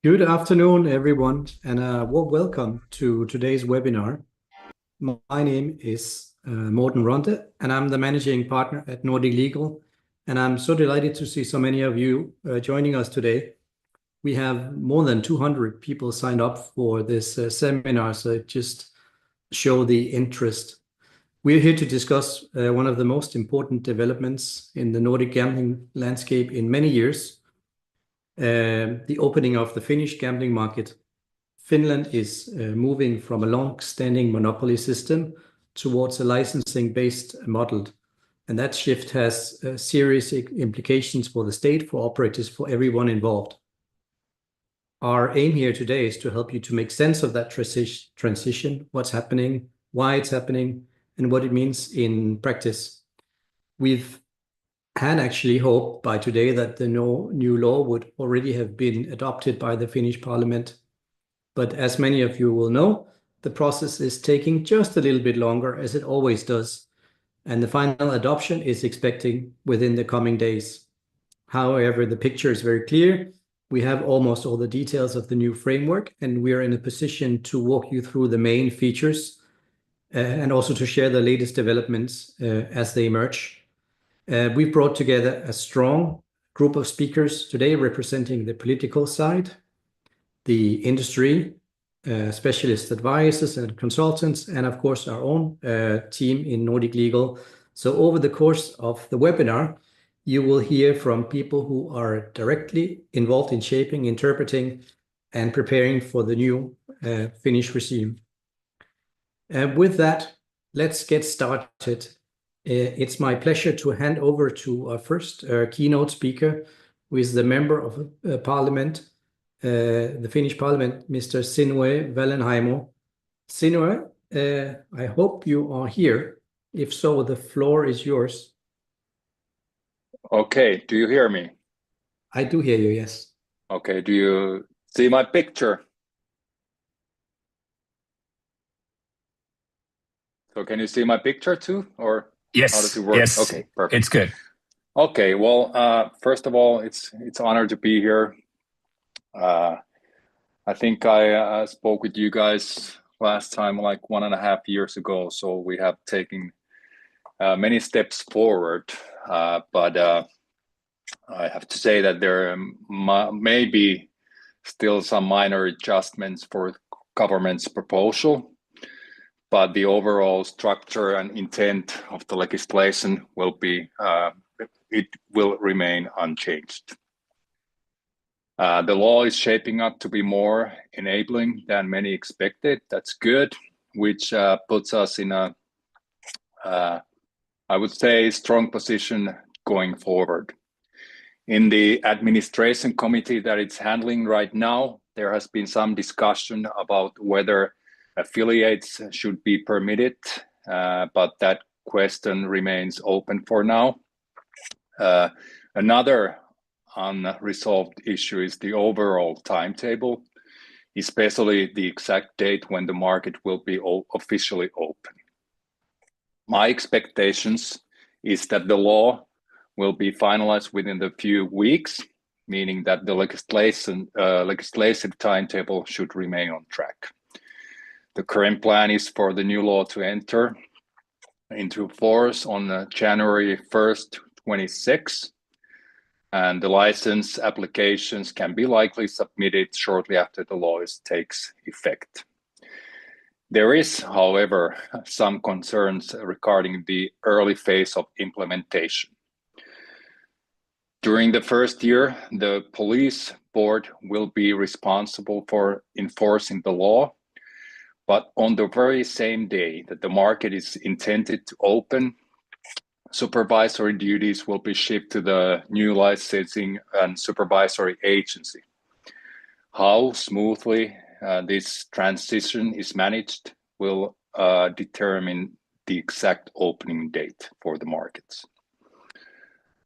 Good afternoon, everyone, and a warm welcome to today's webinar. My name is Morten Ronde, and I'm the managing partner at Nordic Legal. And I'm so delighted to see so many of you joining us today. We have more than 200 people signed up for this seminar, so it just show the interest. We're here to discuss one of the most important developments in the Nordic gambling landscape in many years, the opening of the Finnish gambling market. Finland is moving from a long-standing monopoly system towards a licensing-based model. And that shift has serious implications for the state, for operators, for everyone involved. Our aim here today is to help you to make sense of that transition, what's happening, why it's happening, and what it means in practice. We've had actually hoped by today that the new law would already have been adopted by the Finnish parliament. But as many of you will know, the process is taking just a little bit longer, as it always does, and the final adoption is expecting within the coming days. However, the picture is very clear. We have almost all the details of the new framework, and we are in a position to walk you through the main features and also to share the latest developments as they emerge. We've brought together a strong group of speakers today representing the political side, the industry, specialist advisors and consultants, and of course our own team in Nordic Legal. So over the course of the webinar, you will hear from people who are directly involved in shaping, interpreting, and preparing for the new Finnish regime. With that, let's get started. It's my pleasure to hand over to our first keynote speaker, who is the member of Parliament, the Finnish Parliament, Mr. Sinuhe Wallinheimo. Sinuhe, I hope you are here. If so, the floor is yours. Okay, do you hear me? I do hear you, yes. Okay, do you see my picture? So can you see my picture too, or yes, how does it work? Yes, okay, perfect. It's good. Okay, well, first of all, it's an honor to be here. I think I spoke with you guys last time like 1.5 years ago, so we have taken many steps forward, but I have to say that there may be still some minor adjustments for government's proposal, but the overall structure and intent of the legislation will be, it will remain unchanged. The law is shaping up to be more enabling than many expected. That's good, which puts us in a, I would say, strong position going forward. In the administration committee that it's handling right now, there has been some discussion about whether affiliates should be permitted, but that question remains open for now. Another unresolved issue is the overall timetable, especially the exact date when the market will be officially open. My expectations is that the law will be finalized within a few weeks, meaning that the legislative timetable should remain on track. The current plan is for the new law to enter into force on January 1st, 26, and the license applications can be likely submitted shortly after the law takes effect. There is, however, some concerns regarding the early phase of implementation. During the first year, the police board will be responsible for enforcing the law, but on the very same day that the market is intended to open, supervisory duties will be shifted to the new licensing and supervisory agency. How smoothly this transition is managed will determine the exact opening date for the markets.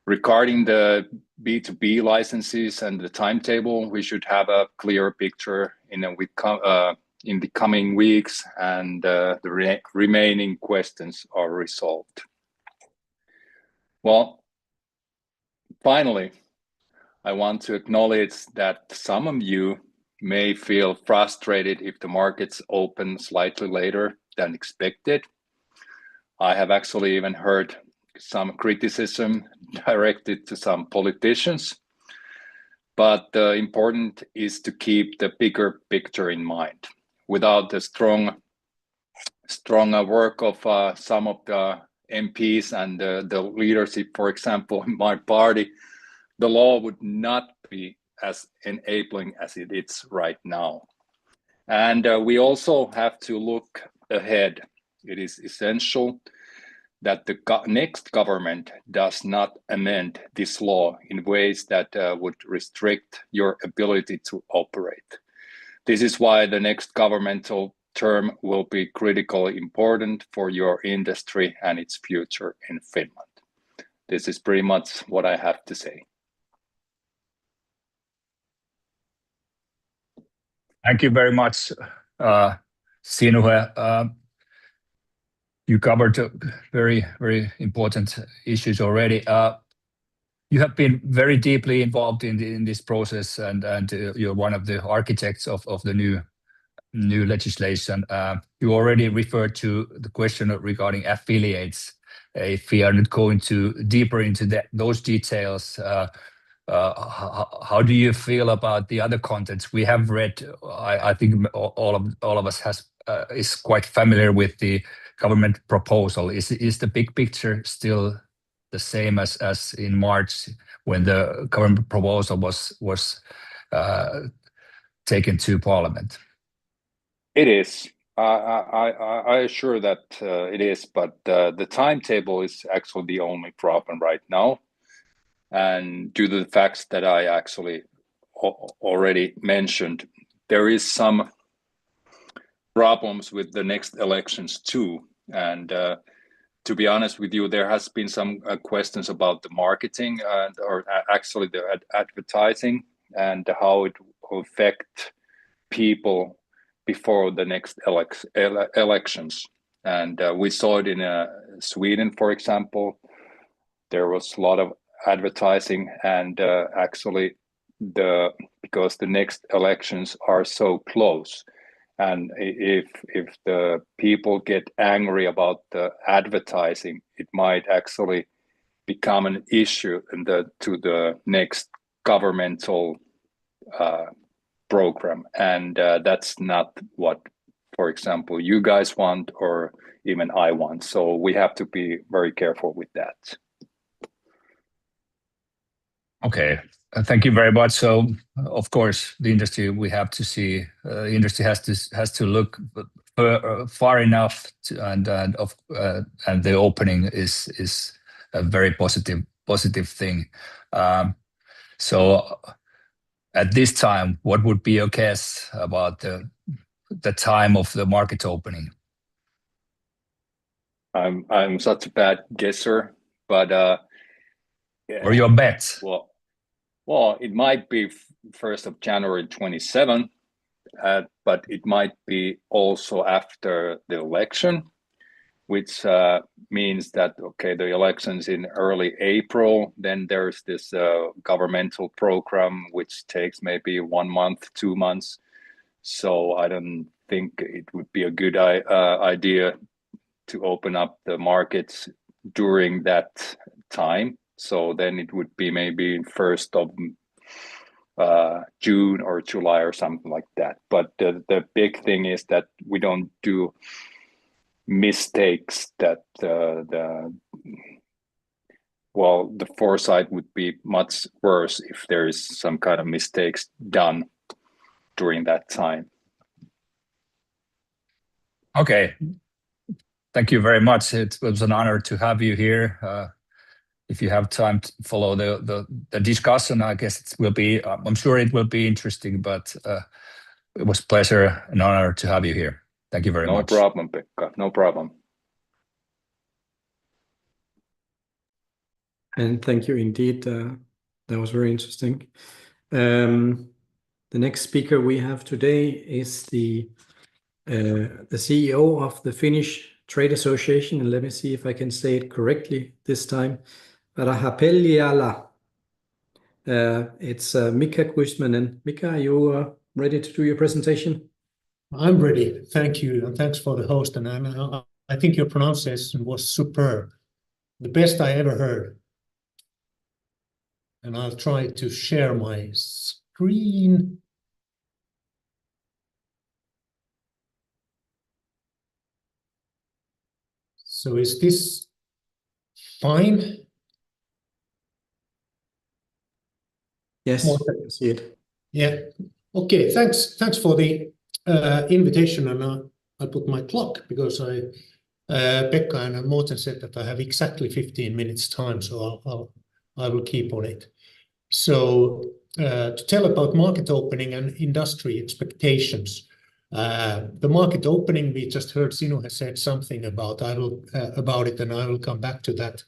Regarding the B2B licenses and the timetable, we should have a clear picture in the coming weeks, and the remaining questions are resolved. Well, finally, I want to acknowledge that some of you may feel frustrated if the markets open slightly later than expected. I have actually even heard some criticism directed to some politicians. But the important is to keep the bigger picture in mind. Without the strong work of some of the MPs and the leadership, for example, in my party, the law would not be as enabling as it is right now. And we also have to look ahead. It is essential that the next government does not amend this law in ways that would restrict your ability to operate. This is why the next governmental term will be critically important for your industry and its future in Finland. This is pretty much what I have to say. Thank you very much, Sinuhe. You covered very, very important issues already. You have been very deeply involved in this process, and you're one of the architects of the new legislation. You already referred to the question regarding affiliates. If we are not going deeper into those details, how do you feel about the other contents? We have read. I think all of us is quite familiar with the government proposal. Is the big picture still the same as in March when the government proposal was taken to Parliament? It is. I assure that it is, but the timetable is actually the only problem right now. And due to the facts that I actually already mentioned, there is some problems with the next elections too. And to be honest with you, there has been some questions about the marketing or actually the advertising and how it will affect people before the next elections. And we saw it in Sweden, for example. There was a lot of advertising, and actually because the next elections are so close, and if the people get angry about the advertising, it might actually become an issue to the next governmental program, and that's not what, for example, you guys want or even I want. So we have to be very careful with that. Okay, thank you very much. So, of course, the industry, we have to see. The industry has to look far enough, and the opening is a very positive thing. So, at this time, what would be your guess about the time of the market opening? I'm such a bad guesser, but or your bet? Well, it might be 1st of January 27, but it might be also after the election, which means that, okay, the election's in early April, then there's this governmental program which takes maybe 1 month, 2 months. So I don't think it would be a good idea to open up the markets during that time. So then it would be maybe 1st of June or July or something like that. But the big thing is that we don't do mistakes that the foresight would be much worse if there is some kind of mistakes done during that time. Okay. Thank you very much. It was an honor to have you here. If you have time to follow the discussion, I guess it will be. I'm sure it will be interesting. But it was a pleasure and honor to have you here. Thank you very much. No problem, Pekka. No problem. And thank you indeed. That was very interesting. The next speaker we have today is the CEO of the Finnish Trade Association, and let me see if I can say it correctly this time. Rahapeliala. It's Mika Kuismanen. Mika, are you ready to do your presentation? I'm ready. Thank you. And thanks for the host. And I think your pronunciation was superb. The best I ever heard. And I'll try to share my screen. So is this fine? Yes, I can see it. Yeah. Okay. Thanks for the invitation. And I'll put my clock because Pekka and Morten said that I have exactly 15 minutes time, so I will keep on it. So to tell about market opening and industry expectations. The market opening, we just heard Sinu has said something about it, and I will come back to that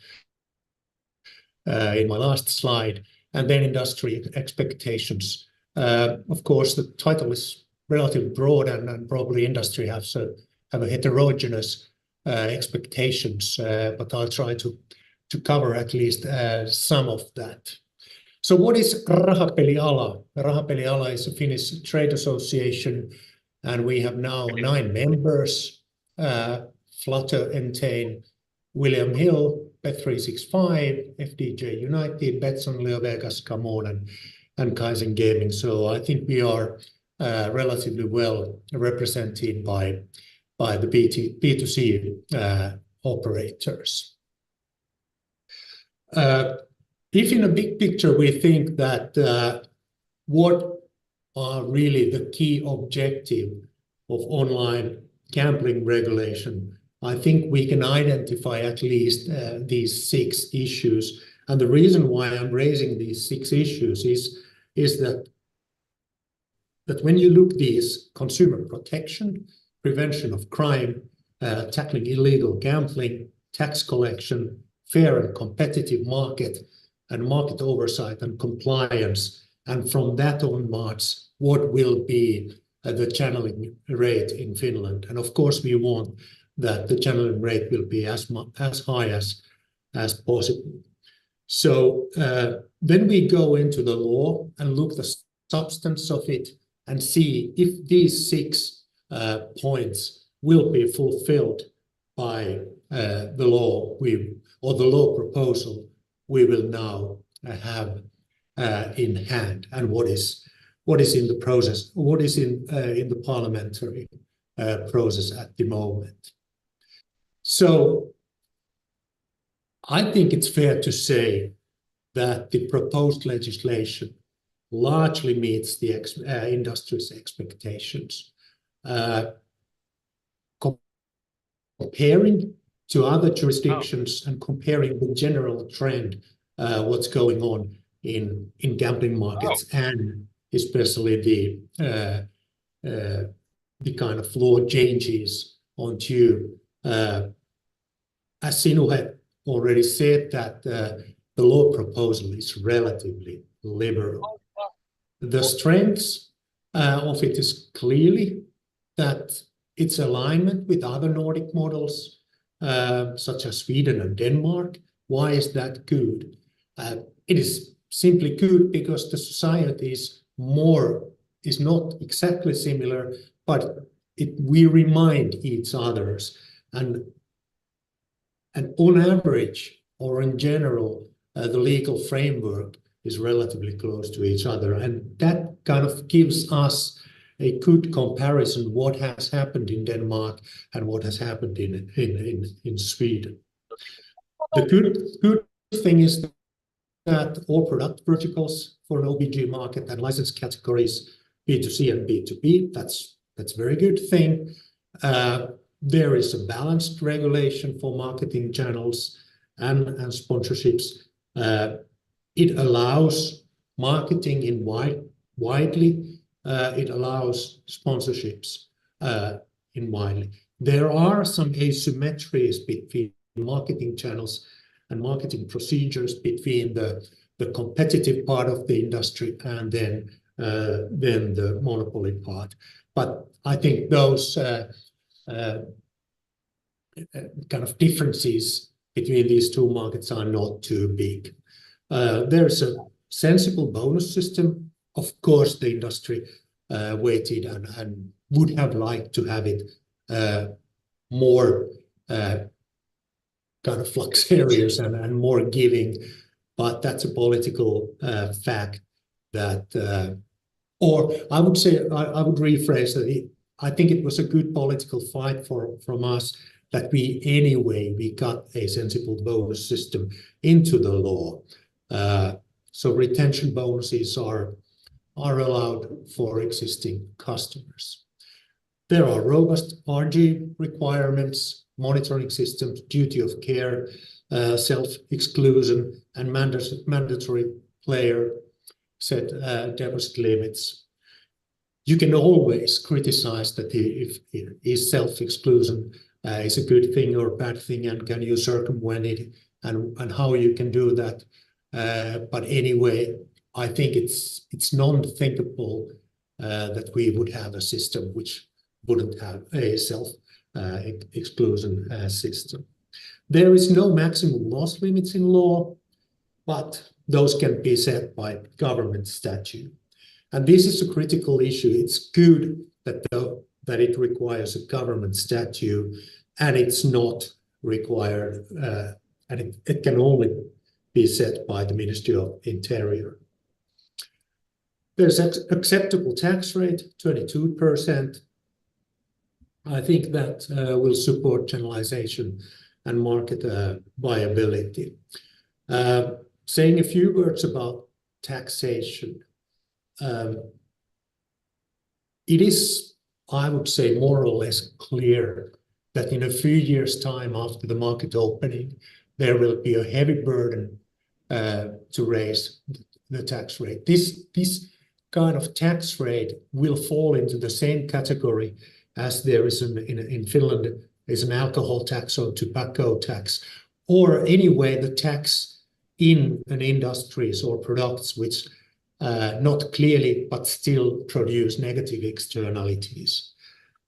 in my last slide. And then industry expectations. Of course, the title is relatively broad, and probably industry have a heterogeneous expectations, but I'll try to cover at least some of that. So what is Rahapeliala? Rahapeliala is a Finnish trade association, and we have now 9 members, Flutter, Entain, William Hill, Bet365, FDJ United, Betson, LeoVegas, Camon, and Kaizen Gaming. So I think we are relatively well represented by the B2C operators. If in a big picture we think that what are really the key objective of online gambling regulation, I think we can identify at least these 6 issues. And the reason why I'm raising these 6 issues is that when you look these consumer protection, prevention of crime, tackling illegal gambling, tax collection, fair and competitive market, and market oversight and compliance, and from that onwards, what will be the channeling rate in Finland. And of course, we want that the channeling rate will be as high as possible. So then we go into the law and look the substance of it and see if these 6 points will be fulfilled by the law or the law proposal we will now have in hand, and what is in the process, what is in the parliamentary process at the moment. So I think it's fair to say that the proposed legislation largely meets the industry's expectations. Comparing to other jurisdictions and comparing the general trend, what's going on in gambling markets, and especially the kind of law changes on tube. As Sinu had already said, that the law proposal is relatively liberal. The strengths of it is clearly that it's alignment with other Nordic models, such as Sweden and Denmark. Why is that good? It is simply good because the society is not exactly similar, but we remind each others. And on average, or in general, the legal framework is relatively close to each other. And that kind of gives us a good comparison what has happened in Denmark and what has happened in Sweden. The good thing is that all product verticals for an OBG market and license categories, B2C and B2B, that's a very good thing. There is a balanced regulation for marketing channels and sponsorships. It allows marketing in widely. It allows sponsorships in widely. There are some asymmetries between marketing channels and marketing procedures between the competitive part of the industry and then the monopoly part. But I think those kind of differences between these two markets are not too big. There's a sensible bonus system. Of course, the industry weighted and would have liked to have it more kind of flux areas and more giving, but that's a political fact that, or I would say, I would rephrase that. I think it was a good political fight from us that we got a sensible bonus system into the law. So retention bonuses are allowed for existing customers. There are robust RG requirements, monitoring systems, duty of care, self-exclusion, and mandatory player set deposit limits. You can always criticize that if self-exclusion is a good thing or a bad thing, and can you circumvent it, and how you can do that. But anyway, I think it's non-thinkable that we would have a system which wouldn't have a self-exclusion system. There is no maximum loss limits in law, but those can be set by government statute. And this is a critical issue. It's good that it requires a government statute, and it's not required, and it can only be set by the Ministry of Interior. There's acceptable tax rate, 22%. I think that will support generalization and market viability. Saying a few words about taxation. It is, I would say, more or less clear that in a few years' time after the market opening, there will be a heavy burden to raise the tax rate. This kind of tax rate will fall into the same category as there is in Finland is an alcohol tax or tobacco tax, or anyway the tax in an industries or products which not clearly but still produce negative externalities.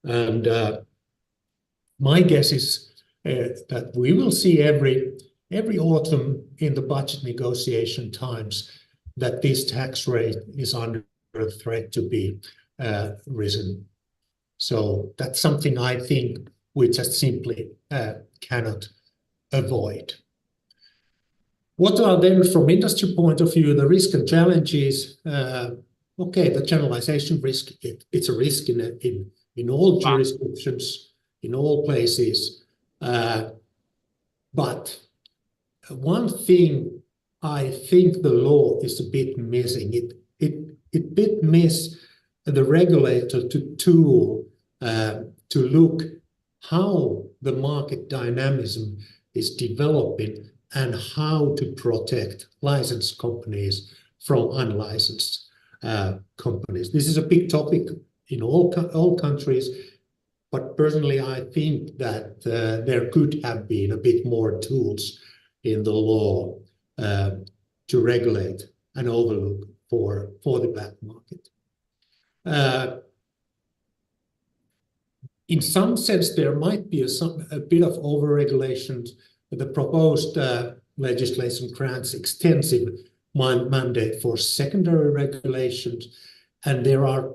And my guess is that we will see every autumn in the budget negotiation times that this tax rate is under a threat to be risen. So that's something I think we just simply cannot avoid. What are then, from industry point of view, the risk and challenges? Okay, the generalization risk, it's a risk in all jurisdictions, in all places. But one thing I think the law is a bit missing. It bit miss the regulator tool to look how the market dynamism is developing and how to protect licensed companies from unlicensed companies. This is a big topic in all countries, but personally I think that there could have been a bit more tools in the law to regulate and overlook for the black market. In some sense, there might be a bit of overregulation. The proposed legislation grants extensive mandate for secondary regulations, and there are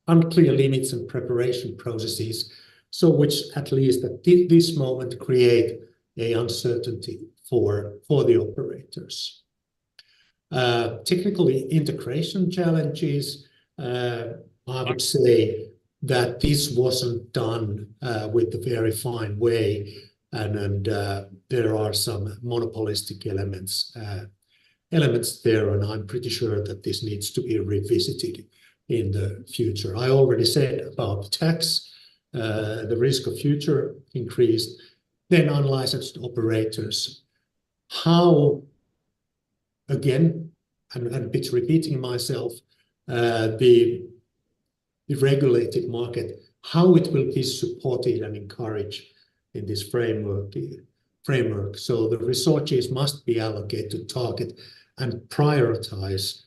unclear limits and preparation processes, so which at least at this moment create a uncertainty for the operators. Technically, integration challenges, I would say that this wasn't done with a very fine way, and there are some monopolistic elements there, and I'm pretty sure that this needs to be revisited in the future. I already said about tax, the risk of future increased, then unlicensed operators. How, again, and a bit repeating myself, the regulated market, how it will be supported and encouraged in this framework. So the resources must be allocated to target and prioritize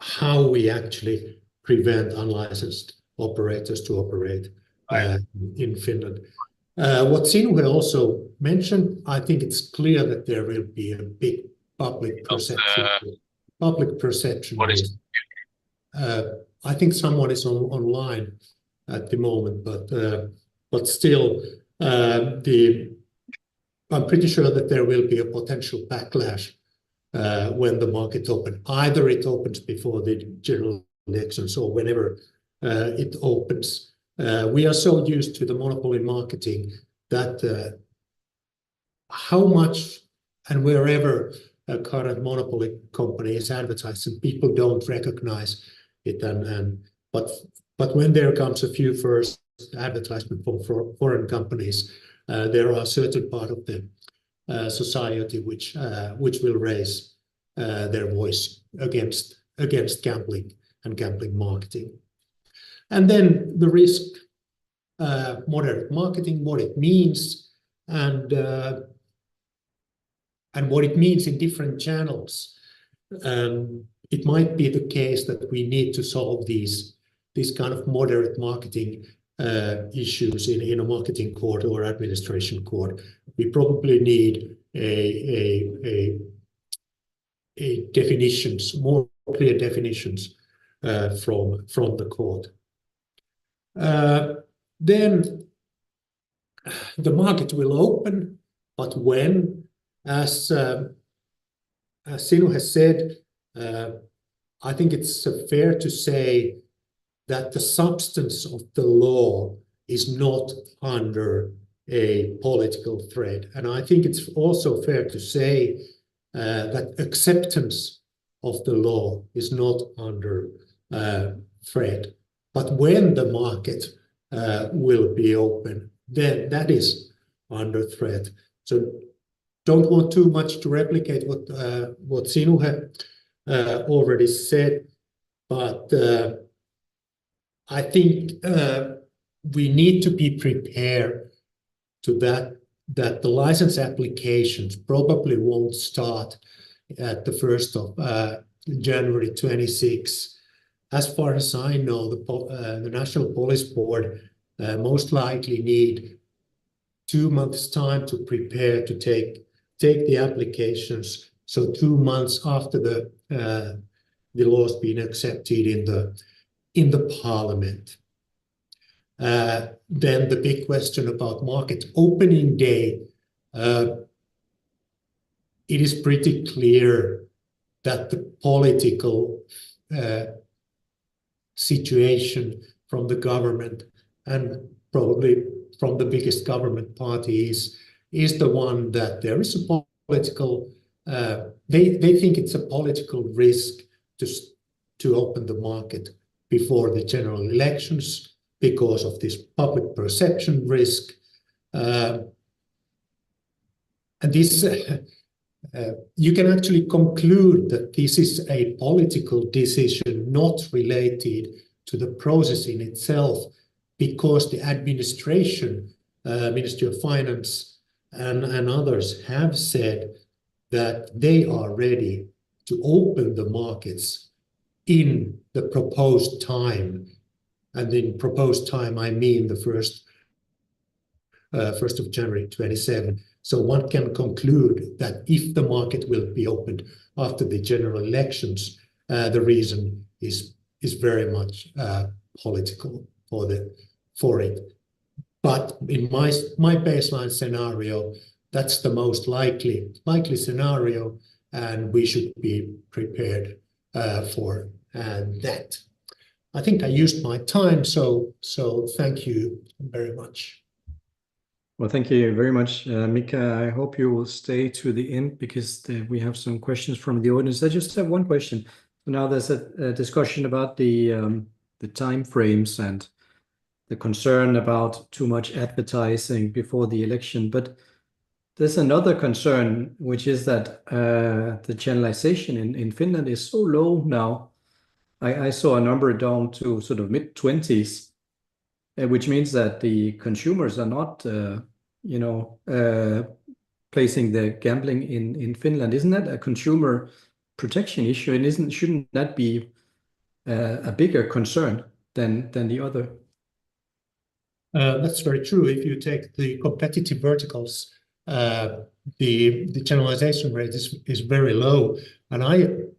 how we actually prevent unlicensed operators to operate in Finland. What Sinuhe also mentioned, I think it's clear that there will be a big public perception risk. I think someone is online at the moment, but still, I'm pretty sure that there will be a potential backlash when the market opens. Either it opens before the general elections or whenever it opens. We are so used to the monopoly marketing that how much and wherever a current monopoly company is advertising, people don't recognize it. But when there comes a few first advertisement from foreign companies, there are a certain part of the society which will raise their voice against gambling and gambling marketing. And then the risk, moderate marketing, what it means, and what it means in different channels. It might be the case that we need to solve these kind of moderate marketing issues in a marketing court or administration court. We probably need a definitions, more clear definitions from the court. Then the market will open, but when, as Sinu has said, I think it's fair to say that the substance of the law is not under a political threat. And I think it's also fair to say that acceptance of the law is not under threat. But when the market will be open, then that is under threat. So don't want too much to replicate what Sinu had already said, but I think we need to be prepared to that the license applications probably won't start at the 1st of January 26. As far as I know, the National Police Board most likely need 2 months' time to prepare to take the applications. So 2 months after the law's been accepted in the Parliament. Then the big question about market opening day. It is pretty clear that the political situation from the government and probably from the biggest government party is the one that there is a political, they think it's a political risk to open the market before the general elections because of this public perception risk. And this, you can actually conclude that this is a political decision not related to the process in itself, because the administration, Ministry of Finance and others have said that they are ready to open the markets in the proposed time. And in proposed time, I mean the 1st of January 27. So one can conclude that if the market will be opened after the general elections, the reason is very much political for it. But in my baseline scenario, that's the most likely scenario, and we should be prepared for that. I think I used my time, so thank you very much. Well, thank you very much, Mika. I hope you will stay to the end because we have some questions from the audience. I just have one question. So now there's a discussion about the time frames and the concern about too much advertising before the election. But there's another concern, which is that the channelization in Finland is so low now. I saw a number down to sort of mid-20s, which means that the consumers are not, placing the gambling in Finland. Isn't that a consumer protection issue? And shouldn't that be a bigger concern than the other? That's very true. If you take the competitive verticals, the channelization rate is very low, and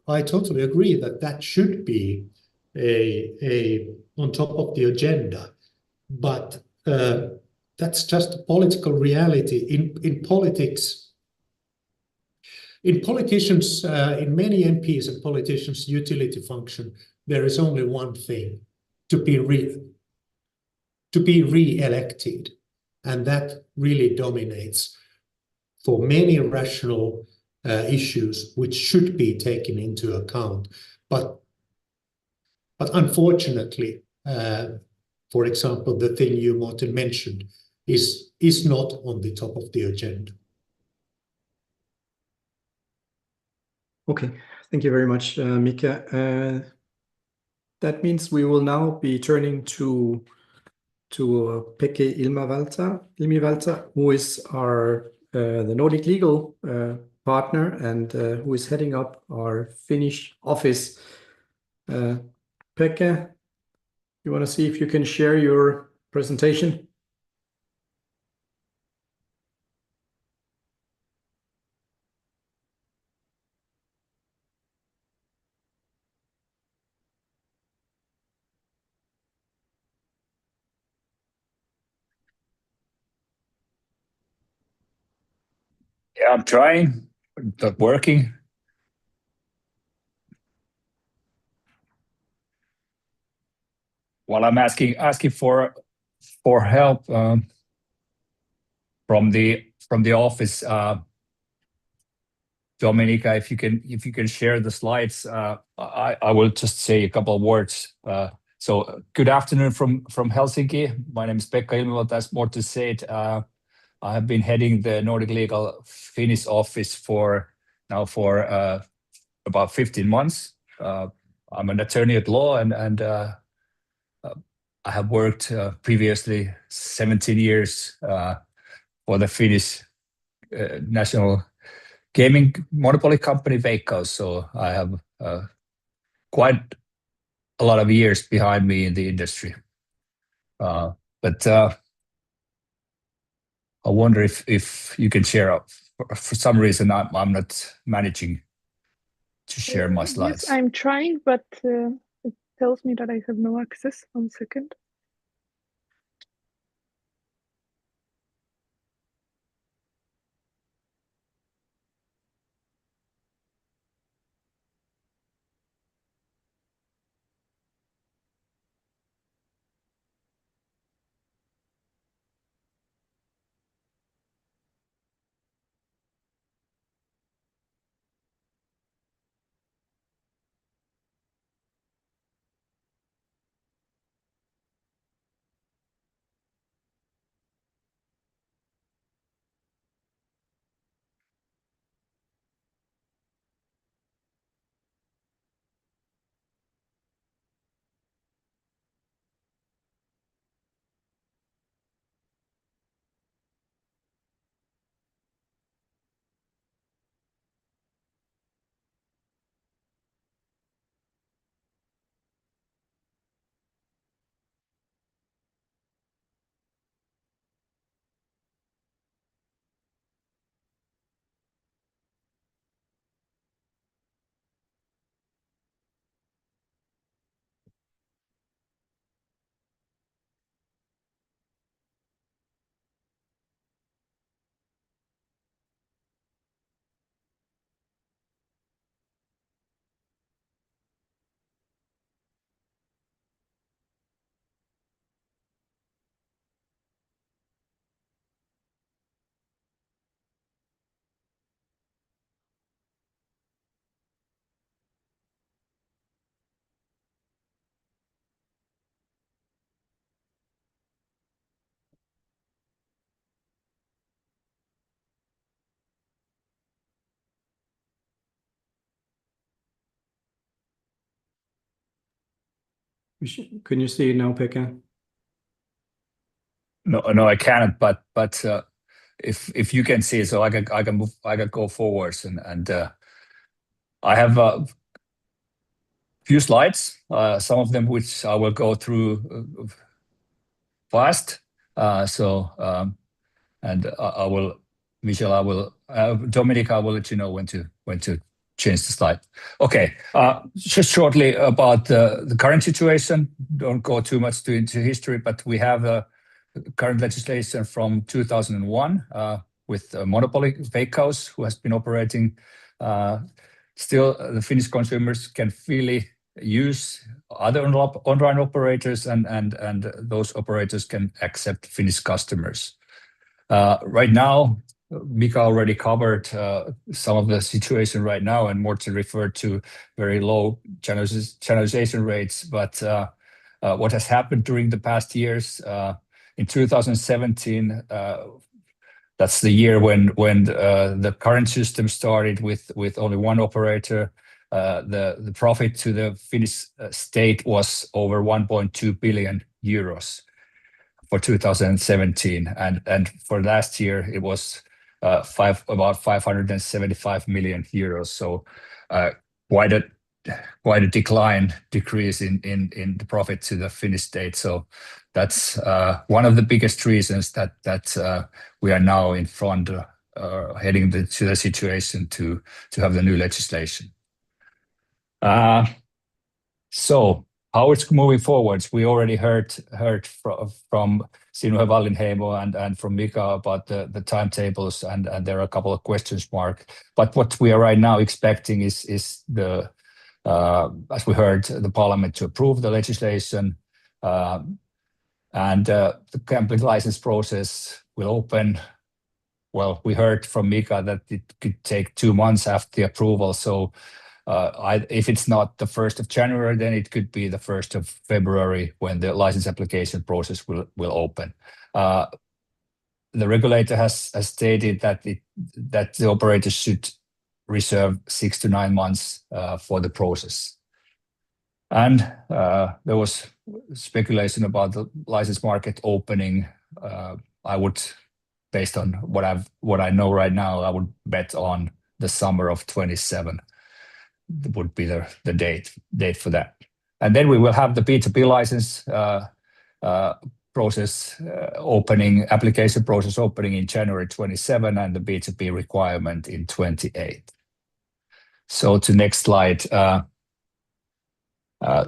I totally agree that should be on top of the agenda. But that's just a political reality. In politics, in politicians, in many MPs and politicians' utility function, there is only one thing: to be re-elected, and that really dominates for many rational issues which should be taken into account. But unfortunately, for example, the thing you, Martin, mentioned is not on the top of the agenda. Okay, thank you very much, Mika. That means we will now be turning to Pekka Ilmivalta, who is the Nordic legal partner and who is heading up our Finnish office. Pekka, you want to see if you can share your presentation? Yeah, I'm trying, not working. While I'm asking for help from the office, Dominika, if you can share the slides, I will just say a couple of words. So good afternoon from Helsinki. My name is Pekka Ilmivalta, as Morten said. I have been heading the Nordic Legal Finnish office for about 15 months. I'm an attorney at law, and I have worked previously 17 years for the Finnish national gaming monopoly company Veikkaus. So I have quite a lot of years behind me in the industry. But I wonder if you can share. For some reason, I'm not managing to share my slides. Yes, I'm trying, but it tells me that I have no access. 1 second. Can you see it now, Pekka? No, I cannot. But if you can see, so I can move, I can go forwards, and I have a few slides. Some of them which I will go through fast. And I will, Michelle, Dominika, I will let you know when to change the slide. Okay, just shortly about the current situation. Don't go too much into history, but we have current legislation from 2001 with monopoly Veikkaus, who has been operating. Still, the Finnish consumers can freely use other online operators, and those operators can accept Finnish customers. Right now, Mika already covered some of the situation right now, and Morten referred to very low channelization rates. But what has happened during the past years, in 2017, that's the year when the current system started with only one operator. The profit to the Finnish state was over 1.2 billion euros for 2017, and for last year it was about 575 million euros. So quite a decrease in the profit to the Finnish state. So that's one of the biggest reasons that we are now in front, heading to the situation to have the new legislation. So how it's moving forwards, we already heard from Sinuhe Wallinheimo and from Mika about the timetables, and there are a couple of questions mark. But what we are right now expecting is the as we heard, the parliament to approve the legislation, and the gambling license process will open. Well, we heard from Mika that it could take 2 months after the approval. So if it's not the 1st of January, then it could be the 1st of February when the license application process will open. The regulator has stated that the operators should reserve 6 to 9 months for the process. And there was speculation about the license market opening. I would, based on what I know right now, I would bet on the summer of 27 would be the date for that. And then we will have the B2B license process application process opening in January 27, and the B2B requirement in 28. So to next slide.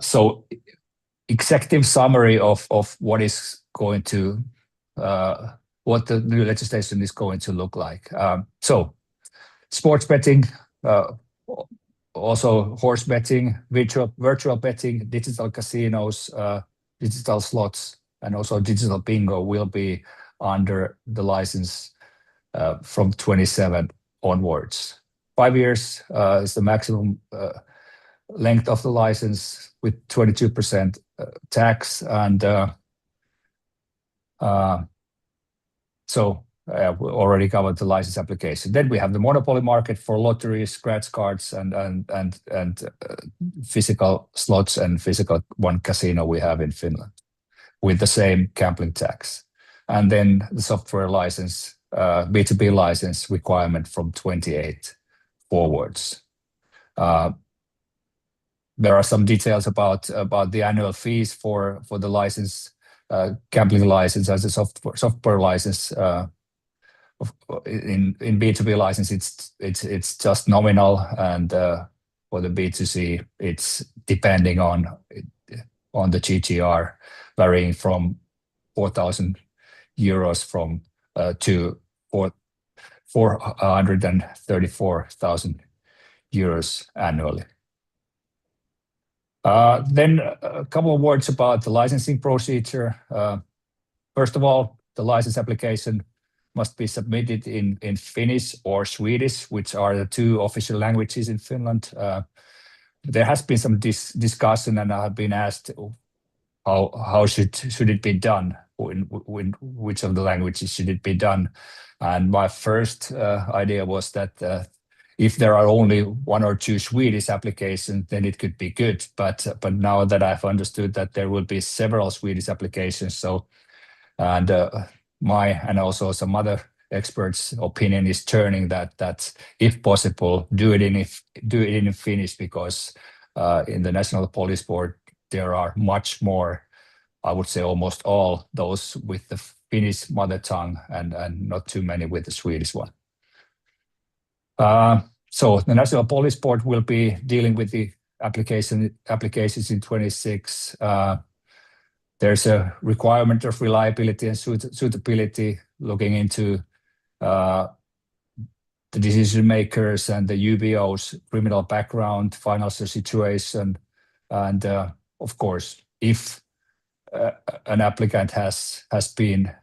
So executive summary of what is going to what the new legislation is going to look like. So sports betting, also horse betting, virtual betting, digital casinos, digital slots, and also digital bingo will be under the license from 27 onwards. 5 years is the maximum length of the license with 22% tax, and so we already covered the license application. Then we have the monopoly market for lotteries, scratch cards, and physical slots and physical one casino we have in Finland with the same gambling tax. And then the software license, B2B license requirement from 28 forwards. There are some details about the annual fees for the license, gambling license as a software license. In B2B license, it's just nominal, and for the B2C, it's depending on the GGR, varying from 4,000 euros to 434,000 euros annually. Then a couple of words about the licensing procedure. First of all, the license application must be submitted in Finnish or Swedish, which are the 2 official languages in Finland. There has been some discussion, and I have been asked how should it be done, in which of the languages should it be done. And my first idea was that if there are only 1 or 2 Swedish applications, then it could be good. But now that I've understood that there will be several Swedish applications, and and also some other experts' opinion is turning that if possible, do it in Finnish, because in the National Police Board there are much more, I would say almost all those with the Finnish mother tongue, and not too many with the Swedish one. So the National Police Board will be dealing with the applications in 26. There's a requirement of reliability and suitability, looking into the decision makers and the UBO's criminal background, financial situation, and of course, if an applicant has been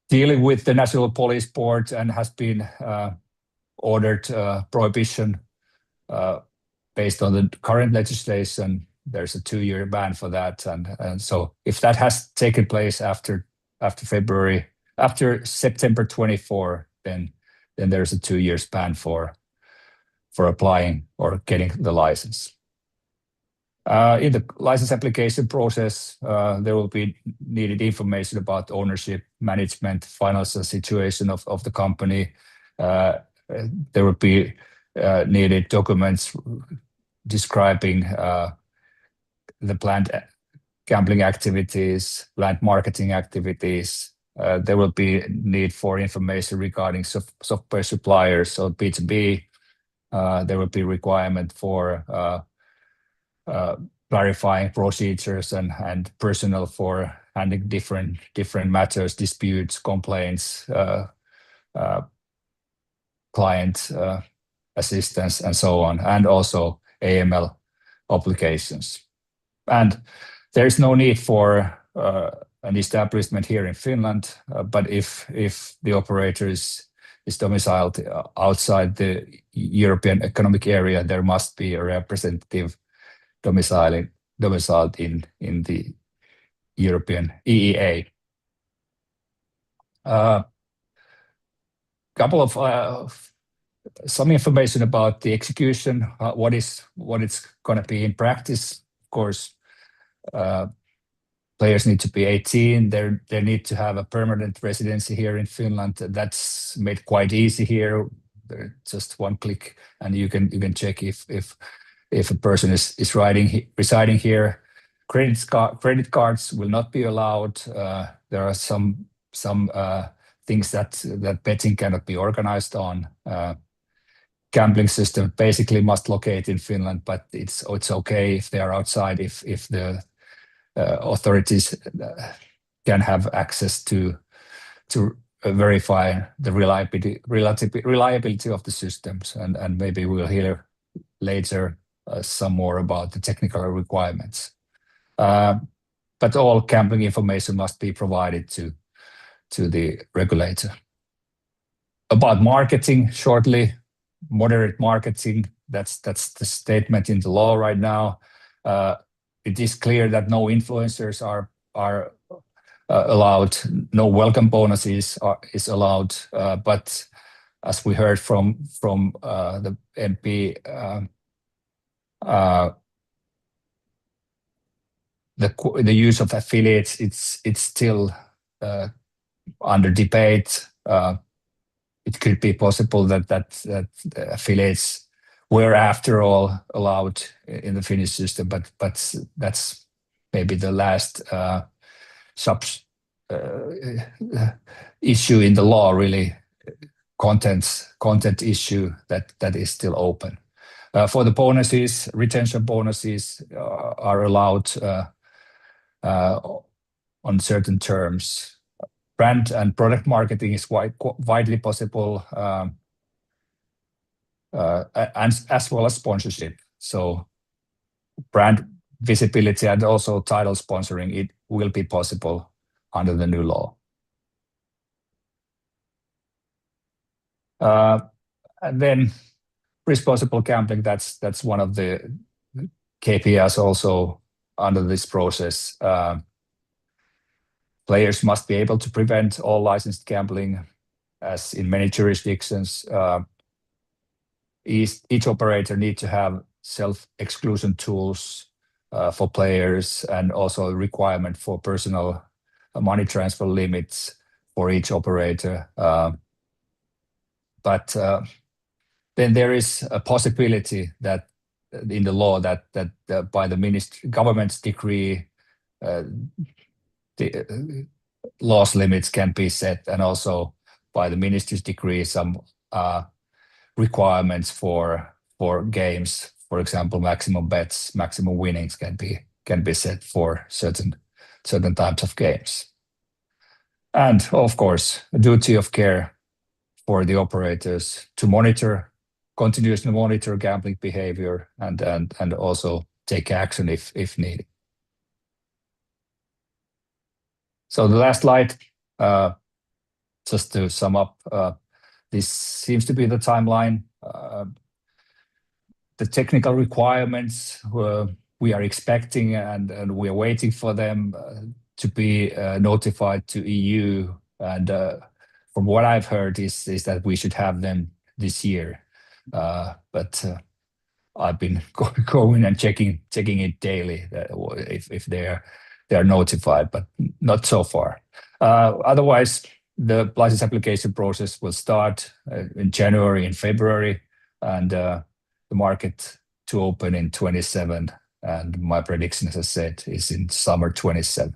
dealing with the National Police Board and has been ordered prohibition based on the current legislation, there's a 2-year ban for that, and so if that has taken place after September 24, then there's a 2 years ban for applying or getting the license. In the license application process, there will be needed information about ownership, management, financial situation of the company. There will be needed documents describing the planned gambling activities, planned marketing activities. There will be need for information regarding software suppliers, so B2B. There will be requirement for clarifying procedures and personnel for handling different matters, disputes, complaints, client assistance, and so on, and also AML obligations. And there's no need for an establishment here in Finland, but if the operator is domiciled outside the European Economic Area, there must be a representative domiciled in the European EEA. Couple of some information about the execution, what it's going to be in practice. Of course, players need to be 18. They need to have a permanent residency here in Finland. That's made quite easy here. Just one click, and you can check if a person is residing here. Credit cards will not be allowed. There are some things that betting cannot be organized on. Gambling system basically must locate in Finland, but it's okay if they are outside, if the authorities can have access to verify the reliability of the systems, and maybe we'll hear later some more about the technical requirements. But all gambling information must be provided to the regulator. About marketing, shortly, moderate marketing, that's the statement in the law right now. It is clear that no influencers are allowed, no welcome bonuses is allowed, but as we heard from the MP, the use of affiliates, it's still under debate. It could be possible that affiliates were after all allowed in the Finnish system, but that's maybe the last issue in the law, really, content issue that is still open. For the bonuses, retention bonuses are allowed on certain terms. Brand and product marketing is widely possible, and as well as sponsorship. So brand visibility and also title sponsoring, it will be possible under the new law. And then responsible gambling, that's one of the KPIs also under this process. Players must be able to prevent all licensed gambling, as in many jurisdictions. Each operator needs to have self-exclusion tools for players, and also a requirement for personal money transfer limits for each operator. But then there is a possibility that in the law that by the government's decree, the loss limits can be set, and also by the ministry's decree, some requirements for games. For example, maximum bets, maximum winnings can be set for certain types of games. And of course, a duty of care for the operators to continuously monitor gambling behavior and also take action if needed. So the last slide, just to sum up, this seems to be the timeline. The technical requirements we are expecting and we are waiting for them to be notified to EU. And from what I've heard is that we should have them this year. But I've been going and checking it daily if they are notified, but not so far. Otherwise, the license application process will start in January and February, and the market to open in 27. And my prediction, as I said, is in summer 27.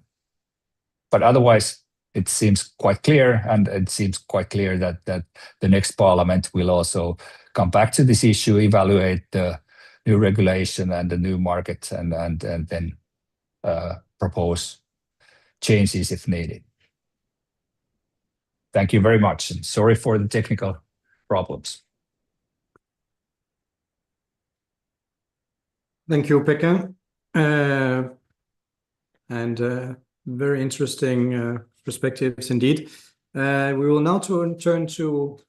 But otherwise, it seems quite clear, and it seems quite clear that the next parliament will also come back to this issue, evaluate the new regulation and the new market, and then propose changes if needed. Thank you very much, and sorry for the technical problems. Thank you, Pekka. And very interesting perspectives indeed. We will now turn to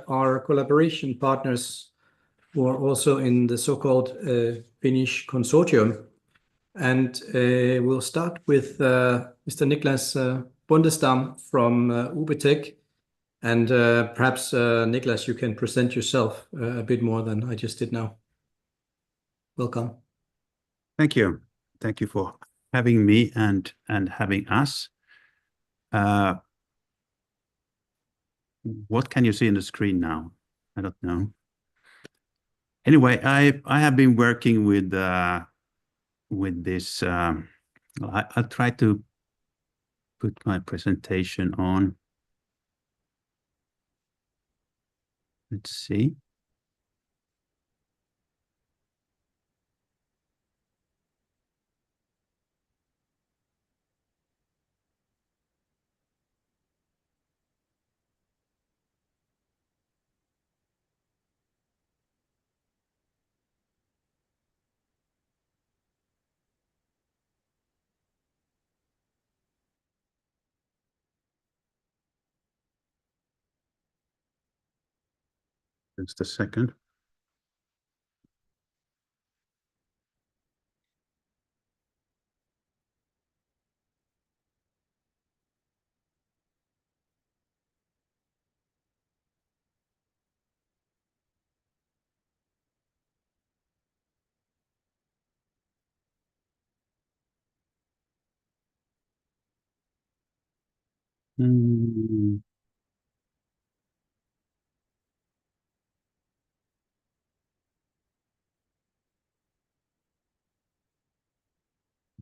our collaboration partners who are also in the so-called Finnish consortium. And we'll start with Mr. Niklas Bundestam from UBTech. And perhaps, Niklas, you can present yourself a bit more than I just did now. Welcome. Thank you. Thank you for having me and having us. What can you see on the screen now? I don't know. Anyway, I have been working with this. I'll try to put my presentation on. Let's see. Just a second.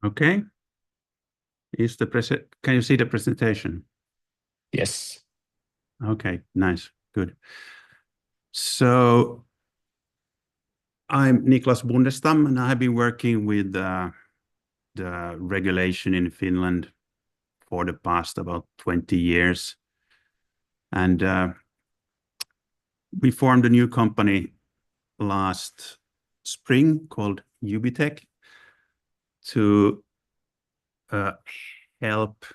Okay. Can you see the presentation? Yes. Okay, nice, good. So I'm Niklas Bundestam, and I have been working with the regulation in Finland for the past about 20 years. And we formed a new company last spring called UBTech to help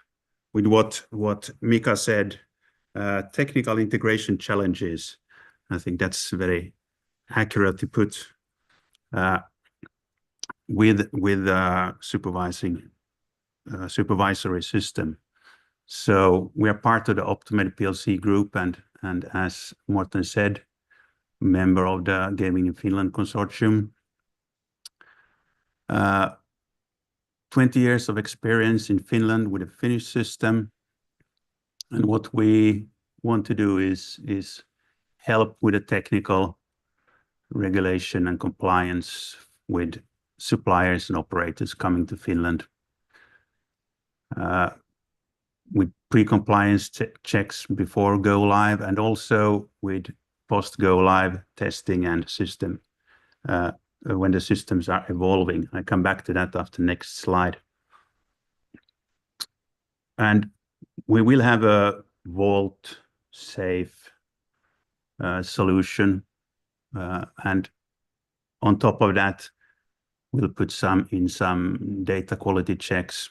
with what Mika said, technical integration challenges. I think that's very accurate to put with supervisory system. So we are part of the Optimed PLC group, and as Morten said, member of the Gaming in Finland consortium. 20 years of experience in Finland with a Finnish system. And what we want to do is help with the technical regulation and compliance with suppliers and operators coming to Finland. With pre-compliance checks before go live, and also with post-go live testing and system when the systems are evolving. I come back to that after next slide. And we will have a vault safe solution, and on top of that, we'll put some data quality checks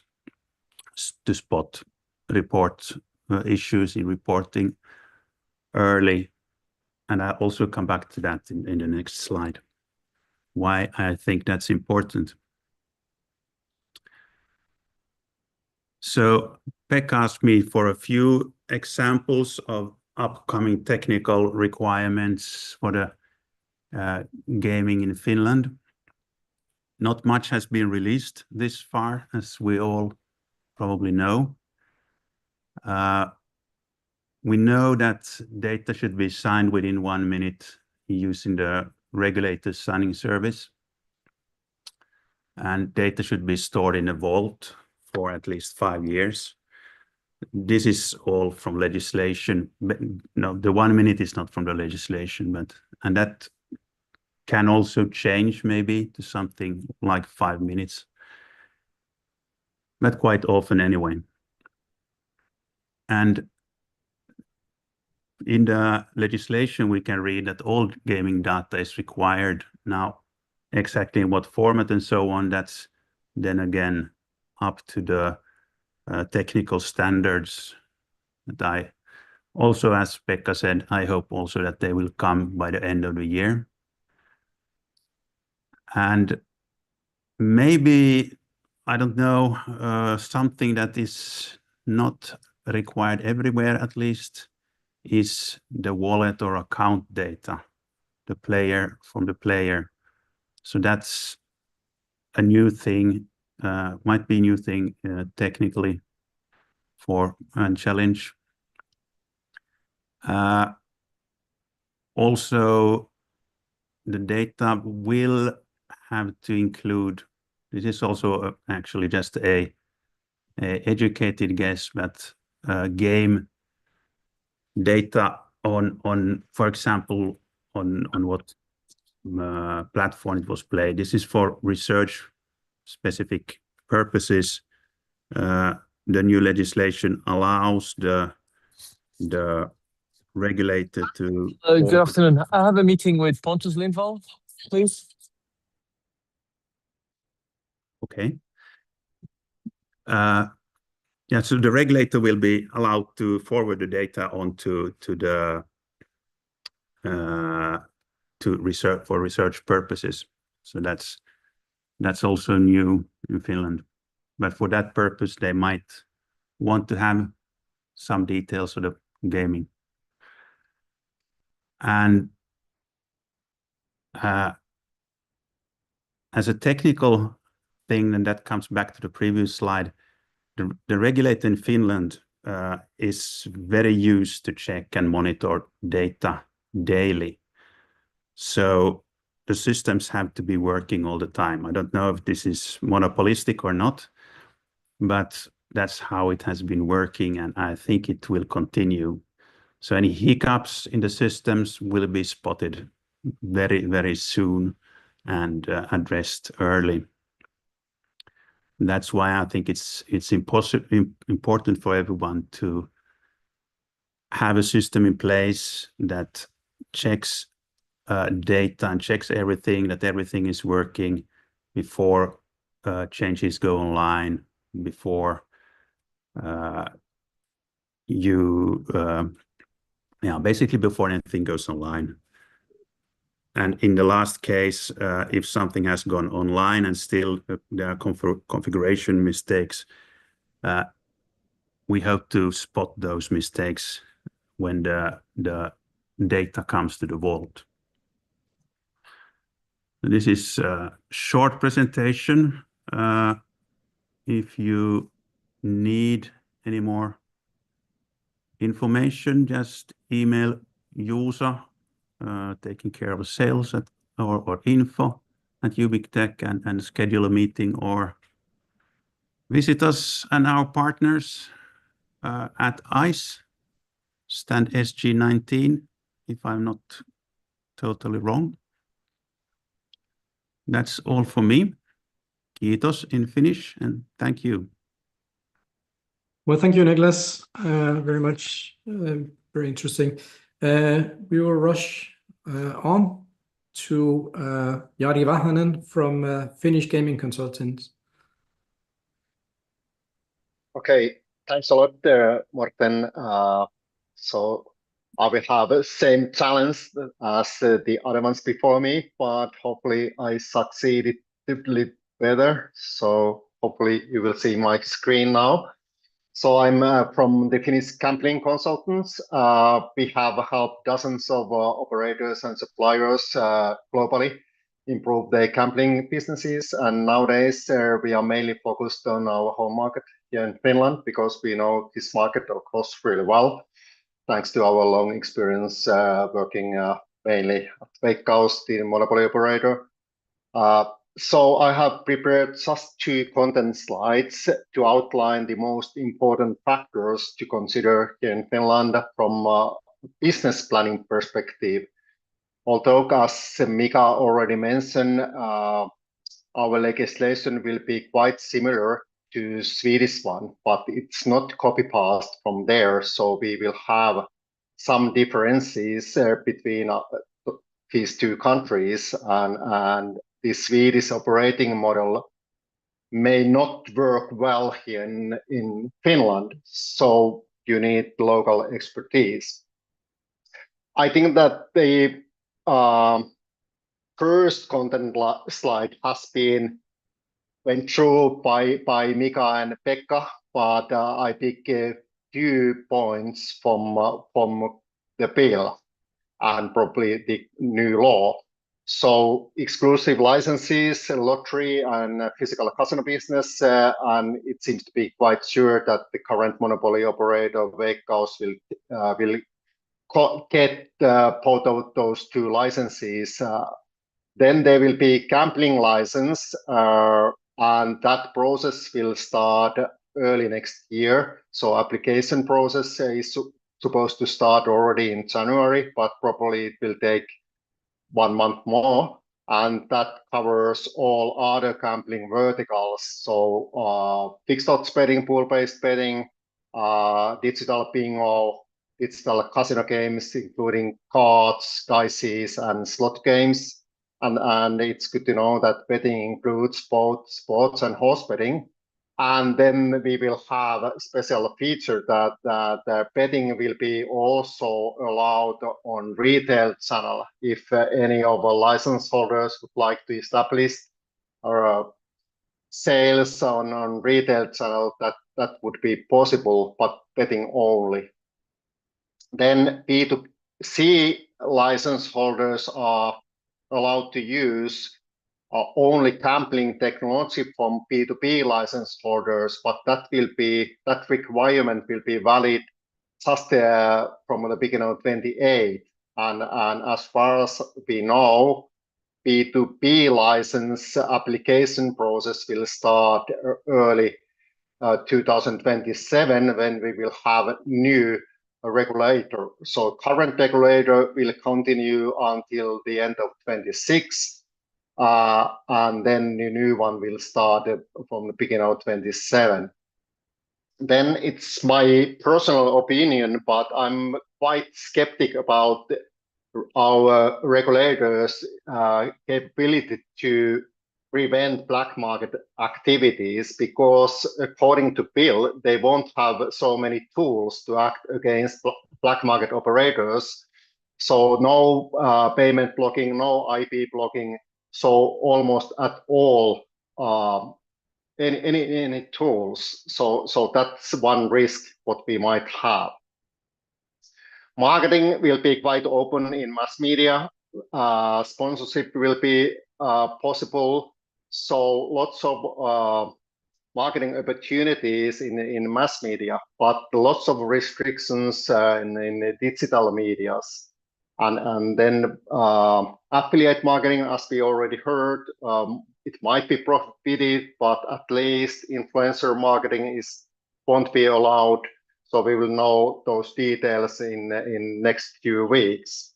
to spot report issues in reporting early. And I'll also come back to that in the next slide, why I think that's important. So Pekka asked me for a few examples of upcoming technical requirements for the gaming in Finland. Not much has been released this far, as we all probably know. We know that data should be signed within 1 minute using the regulator signing service. And data should be stored in a vault for at least 5 years. This is all from legislation. But no, the 1 minute is not from the legislation, and that can also change maybe to something like 5 minutes, but quite often anyway. And in the legislation, we can read that all gaming data is required. Now, exactly in what format and so on, that's then again up to the technical standards that I also, as Pekka said, I hope also that they will come by the end of the year. And maybe, I don't know, something that is not required everywhere at least is the wallet or account data, from the player. So that's a new thing, might be a new thing technically for a challenge. Also, the data will have to include, this is also actually just a educated guess, but game data on for example, on what platform it was played. This is for research specific purposes. The new legislation allows the regulator to... Good afternoon. I have a meeting with Pontus Lindvall, please. Okay. Yeah, so the regulator will be allowed to forward the data on to research for research purposes. So that's also new in Finland. But for that purpose, they might want to have some details of the gaming. And as a technical thing, and that comes back to the previous slide, the regulator in Finland is very used to check and monitor data daily. So the systems have to be working all the time. I don't know if this is monopolistic or not, but that's how it has been working, and I think it will continue. So any hiccups in the systems will be spotted very, very soon and addressed early. That's why I think it's important for everyone to have a system in place that checks data and checks everything, that everything is working before changes go online, before basically before anything goes online. And in the last case, if something has gone online and still there are configuration mistakes, we hope to spot those mistakes when the data comes to the vault. This is a short presentation. If you need any more information, just email Juusa, taking care of sales or info@ubictech and schedule a meeting, or visit us and our partners at ICE, stand SG19, if I'm not totally wrong. That's all for me. Kiitos in Finnish, and thank you. Well, thank you, Niklas. Very much, very interesting. We will rush on to Jari Vahanen from Finnish Gaming Consultants. Okay, thanks a lot there, Morten. So I will have the same challenge as the other ones before me, but hopefully I succeeded a bit better. So hopefully you will see my screen now. So I'm from the Finnish Gambling Consultants. We have helped dozens of operators and suppliers globally improve their gambling businesses. And nowadays we are mainly focused on our home market here in Finland because we know this market, of course, really well, thanks to our long experience working mainly at Veikkaus, the monopoly operator. So I have prepared just 2 content slides to outline the most important factors to consider here in Finland from a business planning perspective. Although, as Mika already mentioned, our legislation will be quite similar to Swedish one, but it's not copy-paste from there. So we will have some differences between these 2 countries, and the Swedish operating model may not work well here in Finland, so you need local expertise. I think that the first content slide has been went through by Mika and Pekka, but I pick a few points from the bill and probably the new law. So exclusive licenses, lottery and physical casino business, and it seems to be quite sure that the current monopoly operator Veikkaus will get both of those 2 licenses. Then there will be gambling license, and that process will start early next year. So application process is supposed to start already in January, but probably it will take 1 month more, and that covers all other gambling verticals. So fixed odds betting, pool-based betting, digital bingo, digital casino games, including cards, dice, and slot games. And it's good to know that betting includes both sports and horse betting. And then we will have a special feature that the betting will be also allowed on retail channel. If any of our license holders would like to establish or sales on retail channel, that would be possible, but betting only. Then B2C license holders are allowed to use only gambling technology from B2B license holders, but that requirement will be valid just from the beginning of 28. And as far as we know, B2B license application process will start early 2027 when we will have a new regulator. So current regulator will continue until the end of 26. And then the new one will start from the beginning of 27. Then it's my personal opinion, but I'm quite skeptic about our regulators' capability to prevent black market activities, because according to bill, they won't have so many tools to act against black market operators. So no payment blocking, no IP blocking. So almost at all any tools. So that's one risk what we might have. Marketing will be quite open in mass media. Sponsorship will be possible. So lots of marketing opportunities in mass media, but lots of restrictions in the digital medias. And then affiliate marketing, as we already heard, it might be prohibited, but at least influencer marketing won't be allowed. So we will know those details in next few weeks.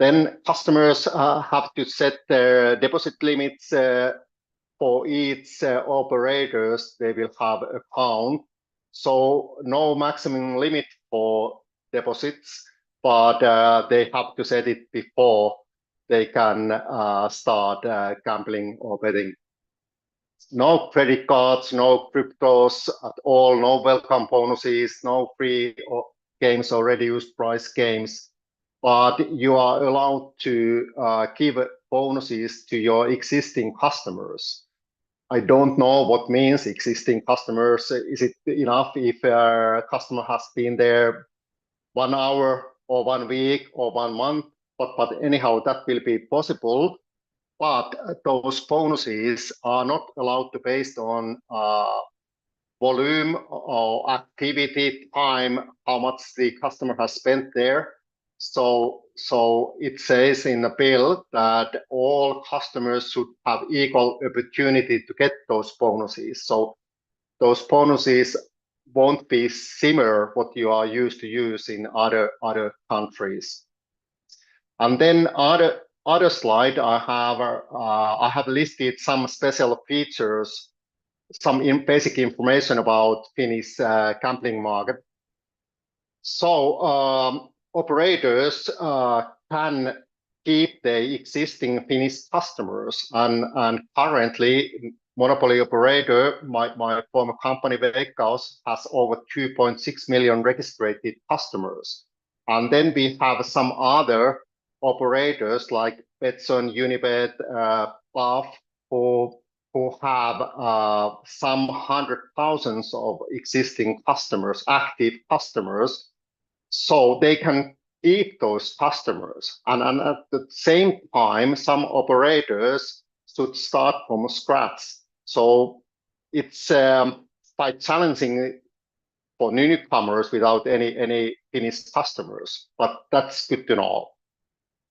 Then customers have to set their deposit limits for each operators. They will have account. So no maximum limit for deposits, but they have to set it before they can start gambling or betting. No credit cards, no cryptos at all, no welcome bonuses, no free games or reduced price games, but you are allowed to give bonuses to your existing customers. I don't know what means existing customers. Is it enough if a customer has been there 1 hour or 1 week or 1 month? But anyhow, that will be possible. But those bonuses are not allowed to based on volume or activity time, how much the customer has spent there. So it says in the bill that all customers should have equal opportunity to get those bonuses. So those bonuses won't be similar what you are used to use in other countries. And then other slide, I have listed some special features, some basic information about Finnish gambling market. So operators can keep the existing Finnish customers, and currently monopoly operator, my former company Veikkaus, has over 2.6 million registered customers. And then we have some other operators like Betson, Unibet, Buff, who have some 100,000 of existing customers, active customers, so they can keep those customers. And at the same time, some operators should start from scratch. So it's quite challenging for newcomers without any Finnish customers, but that's good to know.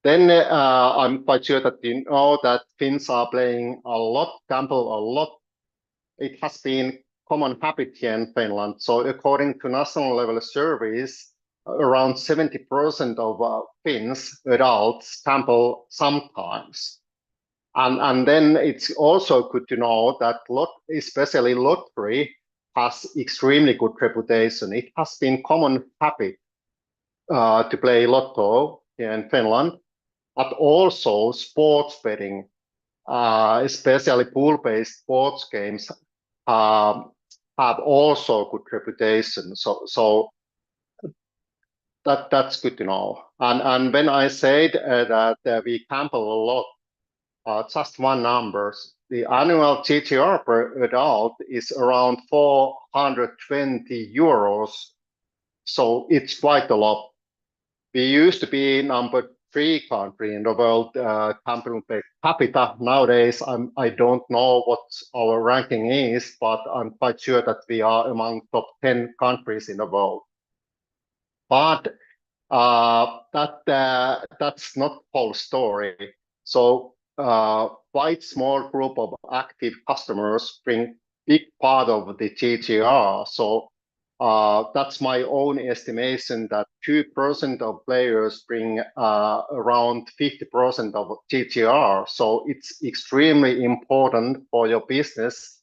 Then I'm quite sure that you know that Finns are playing a lot, gamble a lot. It has been common habit here in Finland. So according to national level surveys, around 70% of Finns, adults, gamble sometimes. And then it's also good to know that especially lottery has extremely good reputation. It has been common habit to play lotto here in Finland, but also sports betting, especially pool-based sports games, have also good reputation. So that's good to know. And when I said that we gamble a lot, just one number, the annual GGR per adult is around 420 euros. So it's quite a lot. We used to be number 3 country in the world gambling per capita. Nowadays, I don't know what our ranking is, but I'm quite sure that we are among top 10 countries in the world. But that's not whole story. So quite small group of active customers bring big part of the GGR. So that's my own estimation that 2% of players bring around 50% of GGR. So it's extremely important for your business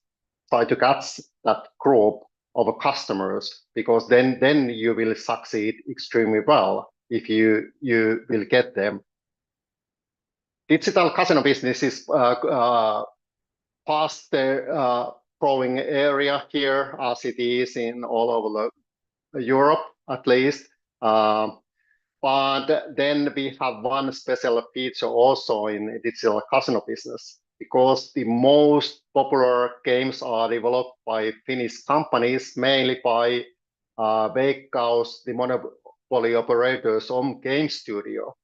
try to catch that group of customers, because then you will succeed extremely well if you will get them. Digital casino business is fast growing area here as it is in all over Europe at least. But then we have one special feature also in digital casino business, because the most popular games are developed by Finnish companies, mainly by Veikkaus, the monopoly operator's own game studio.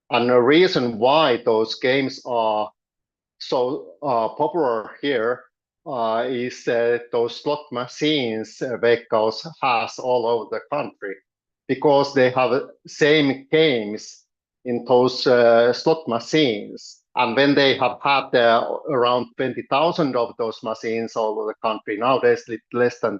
And the reason why those games are so popular here is those slot machines Veikkaus has all over the country, because they have same games in those slot machines. And when they have had around 20,000 of those machines all over the country, nowadays it's less than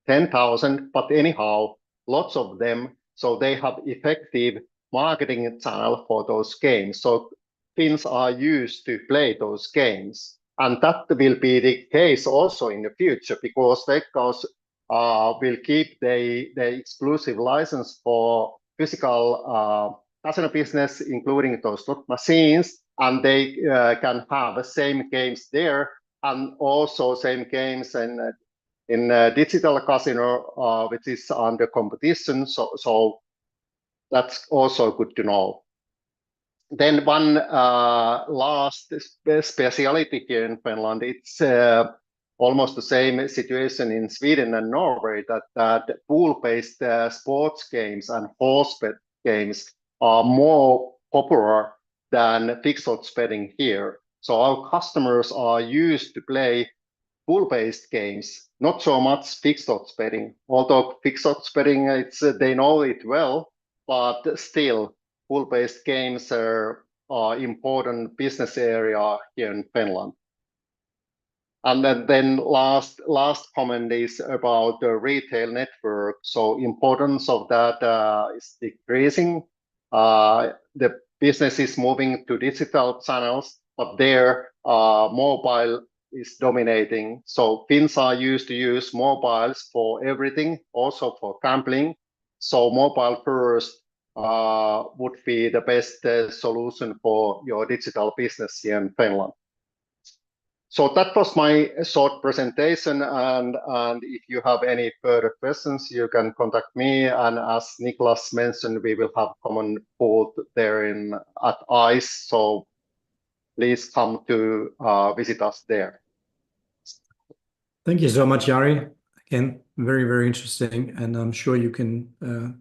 10,000, but anyhow, lots of them. So they have effective marketing channel for those games. So Finns are used to play those games. And that will be the case also in the future, because Veikkaus will keep the exclusive license for physical casino business, including those slot machines, and they can have the same games there, and also same games in digital casino, which is under competition. So that's also good to know. Then one last speciality here in Finland, it's almost the same situation in Sweden and Norway, that pool-based sports games and horse bet games are more popular than fixed odds betting here. So our customers are used to play pool-based games, not so much fixed odds betting. Although fixed odds betting, they know it well, but still pool-based games are important business area here in Finland. And then last comment is about the retail network. So importance of that is decreasing. The business is moving to digital channels, but there mobile is dominating. So Finns are used to use mobiles for everything, also for gambling. So mobile first would be the best solution for your digital business here in Finland. So that was my short presentation, and if you have any further questions, you can contact me. And as Niklas mentioned, we will have common booth there at ICE. So please come to visit us there. Thank you so much, Jari. Again, very, very interesting, and I'm sure you can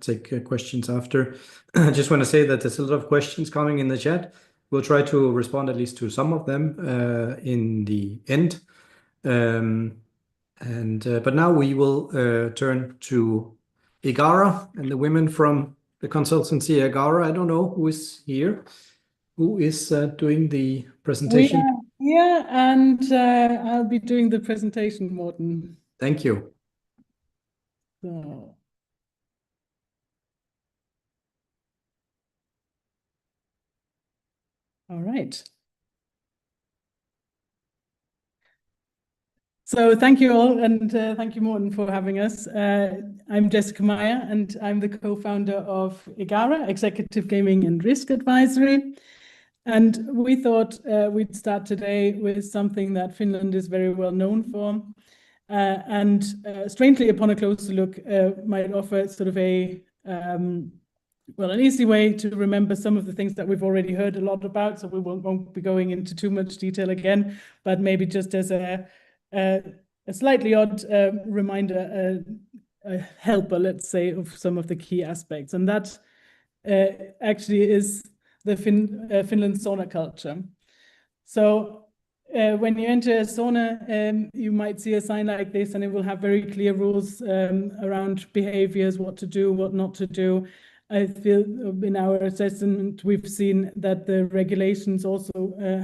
take questions after. I just want to say that there's a lot of questions coming in the chat. We'll try to respond at least to some of them in the end. But now we will turn to Igara and the women from the consultancy Igara. I don't know who is here, who is doing the presentation. We are here, and I'll be doing the presentation, Morten. Thank you. So. All right. So thank you all, and thank you, Morten, for having us. I'm Jessica Meyer, and I'm the co-founder of Igara, Executive Gaming and Risk Advisory. And we thought we'd start today with something that Finland is very well known for. And strangely, upon a closer look, might offer sort of an easy way to remember some of the things that we've already heard a lot about. So we won't be going into too much detail again, but maybe just as a slightly odd reminder, a helper, let's say, of some of the key aspects. And that actually is the Finland sauna culture. So when you enter a sauna, you might see a sign like this, and it will have very clear rules around behaviors, what to do, what not to do. I feel in our assessment, we've seen that the regulations also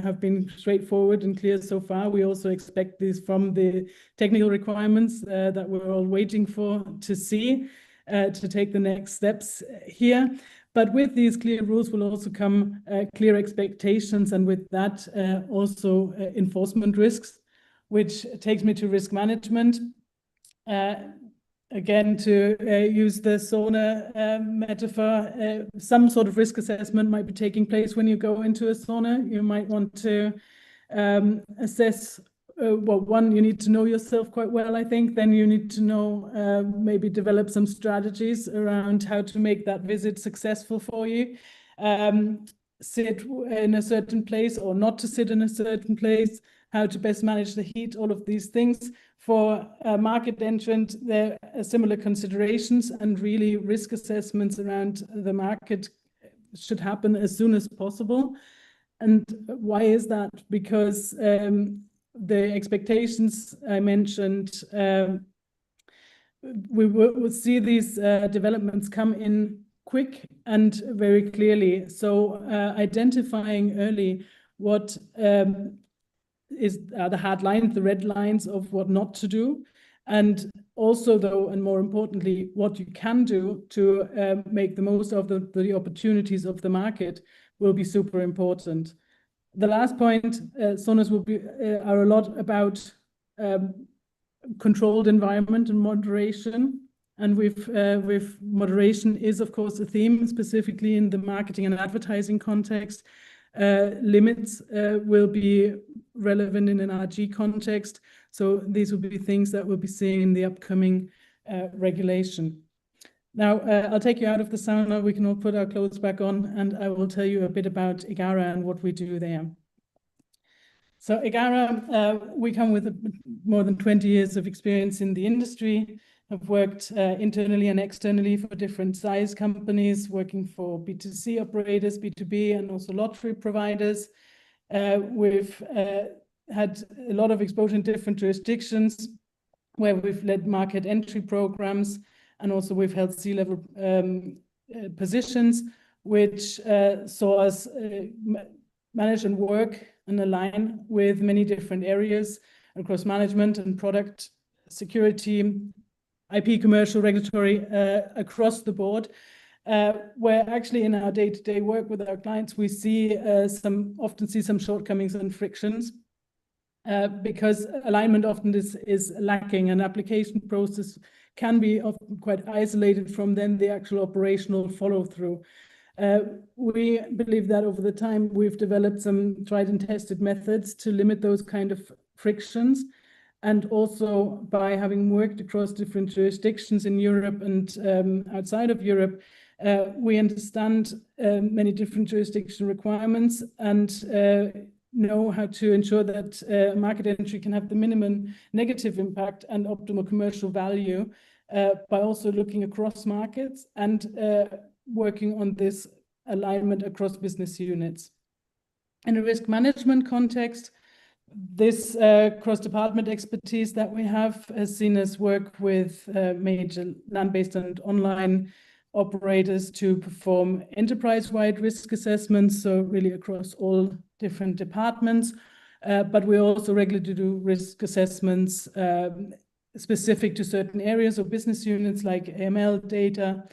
have been straightforward and clear so far. We also expect this from the technical requirements that we're all waiting for to see, to take the next steps here. But with these clear rules will also come clear expectations, and with that also enforcement risks, which takes me to risk management. Again, to use the sauna metaphor, some sort of risk assessment might be taking place when you go into a sauna. You might want to assess, well, one, you need to know yourself quite well, I think. Then you need to know, maybe develop some strategies around how to make that visit successful for you. Sit in a certain place or not to sit in a certain place, how to best manage the heat, all of these things. For a market entrant, there are similar considerations, and really risk assessments around the market should happen as soon as possible. And why is that? Because the expectations I mentioned, we will see these developments come in quick and very clearly. So identifying early what is the hard lines, the red lines of what not to do, And also, though, and more importantly, what you can do to make the most of the opportunities of the market will be super important. The last point, SONAS will be are a lot about controlled environment and moderation. And with moderation is, of course, a theme, specifically in the marketing and advertising context. Limits will be relevant in an RG context. So these will be things that we'll be seeing in the upcoming regulation. Now, I'll take you out of the sauna. We can all put our clothes back on, and I will tell you a bit about EGARA and what we do there. So EGARA, we come with more than 20 years of experience in the industry. I've worked internally and externally for different size companies, working for B2C operators, B2B, and also lottery providers. We've had a lot of exposure in different jurisdictions where we've led market entry programs, and also we've held C-level positions, which saw us manage and work and align with many different areas across management and product security, IP, commercial, regulatory, across the board, where actually in our day-to-day work with our clients, we see often see some shortcomings and frictions, because alignment often is lacking, and application process can be often quite isolated from then the actual operational follow-through. We believe that over the time we've developed some tried and tested methods to limit those kind of frictions. And also by having worked across different jurisdictions in Europe and outside of Europe, we understand many different jurisdiction requirements and know how to ensure that market entry can have the minimum negative impact and optimal commercial value by also looking across markets and working on this alignment across business units. In a risk management context, this cross-department expertise that we have has seen us work with major land-based and online operators to perform enterprise-wide risk assessments, so really across all different departments. But we also regularly do risk assessments specific to certain areas or business units like AML, data,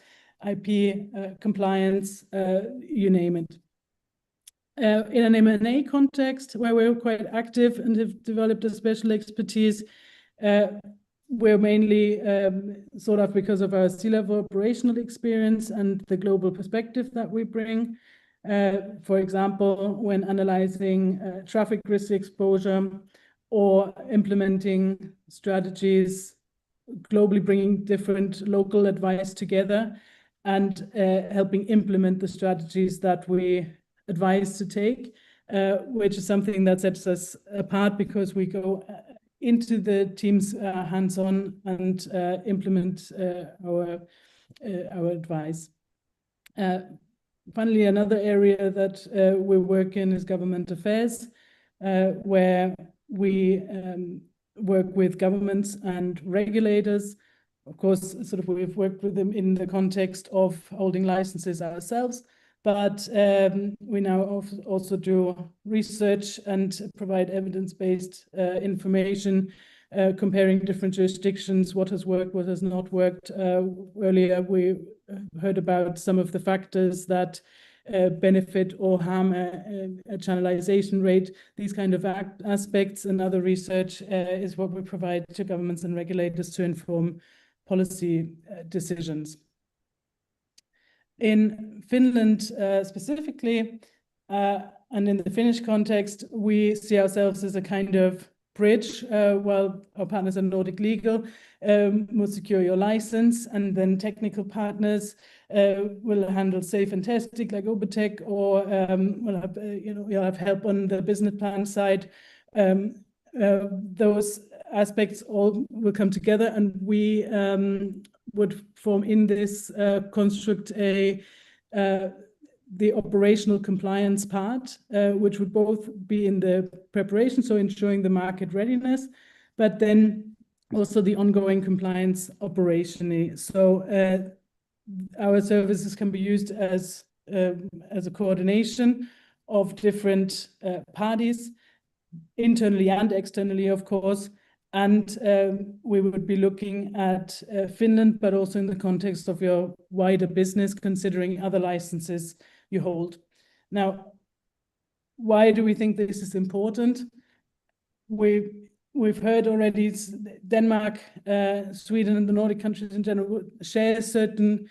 IP, compliance, you name it. In an M&A context where we're quite active and have developed a special expertise, we're mainly sought out because of our C-level operational experience and the global perspective that we bring. For example, when analyzing traffic risk exposure or implementing strategies, globally bringing different local advice together and helping implement the strategies that we advise to take, which is something that sets us apart because we go into the teams hands-on and implement our advice. Finally, another area that we work in is government affairs, where we work with governments and regulators. Of course, sort of we've worked with them in the context of holding licenses ourselves, but we now also do research and provide evidence-based information, comparing different jurisdictions, what has worked, what has not worked. Earlier, we heard about some of the factors that benefit or harm a channelization rate. These kind of aspects and other research is what we provide to governments and regulators to inform policy decisions. In Finland specifically, and in the Finnish context, we see ourselves as a kind of bridge, while our partners in Nordic Legal will secure your license, and then technical partners will handle safe and testing like Obertech, or will have, you'll have help on the business plan side. Those aspects all will come together, and we would form in this construct the operational compliance part, which would both be in the preparation, so ensuring the market readiness, but then also the ongoing compliance operationally. So our services can be used as a coordination of different parties, internally and externally, of course, And we would be looking at Finland, but also in the context of your wider business, considering other licenses you hold. Now, why do we think this is important? We've heard already Denmark, Sweden, and the Nordic countries in general share certain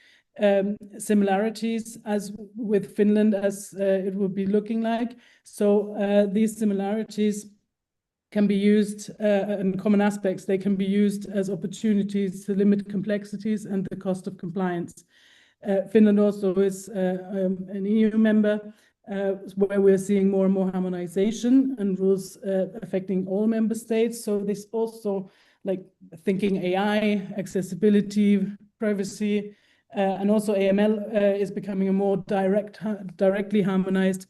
similarities as with Finland, as it would be looking like. So these similarities can be used, and common aspects, they can be used as opportunities to limit complexities and the cost of compliance. Finland also is an EU member, where we're seeing more and more harmonization and rules affecting all member states. So this also, like thinking AI, accessibility, privacy, and also AML is becoming a more directly harmonized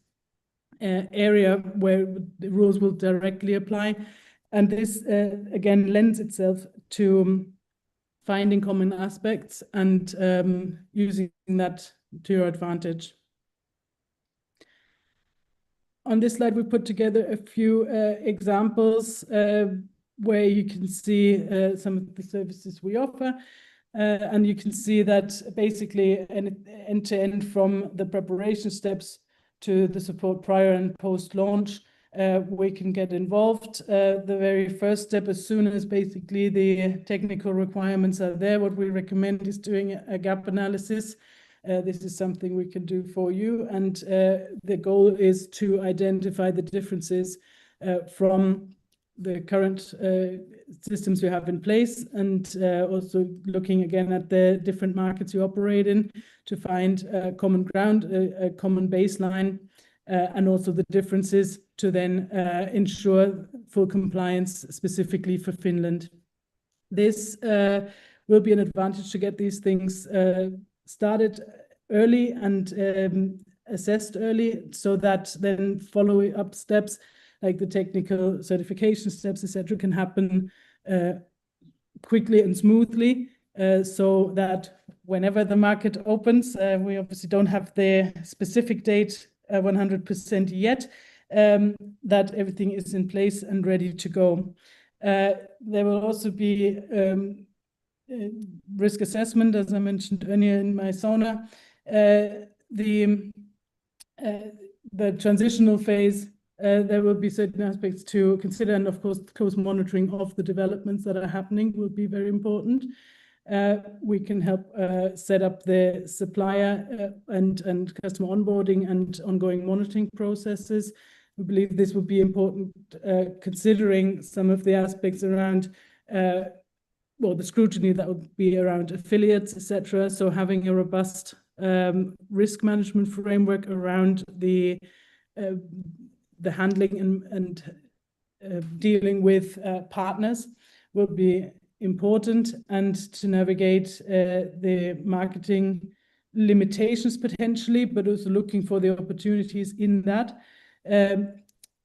area where the rules will directly apply. And this, again, lends itself to finding common aspects and using that to your advantage. On this slide, we put together a few examples where you can see some of the services we offer. And you can see that basically end-to-end from the preparation steps to the support prior and post-launch, we can get involved. The very first step, as soon as basically the technical requirements are there, what we recommend is doing a gap analysis. This is something we can do for you. And the goal is to identify the differences from the current systems you have in place, and also looking again at the different markets you operate in to find common ground, a common baseline, and also the differences to then ensure full compliance specifically for Finland. This will be an advantage to get these things started early and assessed early, so that then following up steps like the technical certification steps, etc., can happen quickly and smoothly, so that whenever the market opens, we obviously don't have the specific date 100% yet, that everything is in place and ready to go. There will also be risk assessment, as I mentioned earlier in my sauna. The transitional phase, there will be certain aspects to consider, and of course, close monitoring of the developments that are happening will be very important. We can help set up the supplier and customer onboarding and ongoing monitoring processes. We believe this would be important, considering some of the aspects around the scrutiny that would be around affiliates, etc. So having a robust risk management framework around the handling and dealing with partners will be important, and to navigate the marketing limitations potentially, but also looking for the opportunities in that.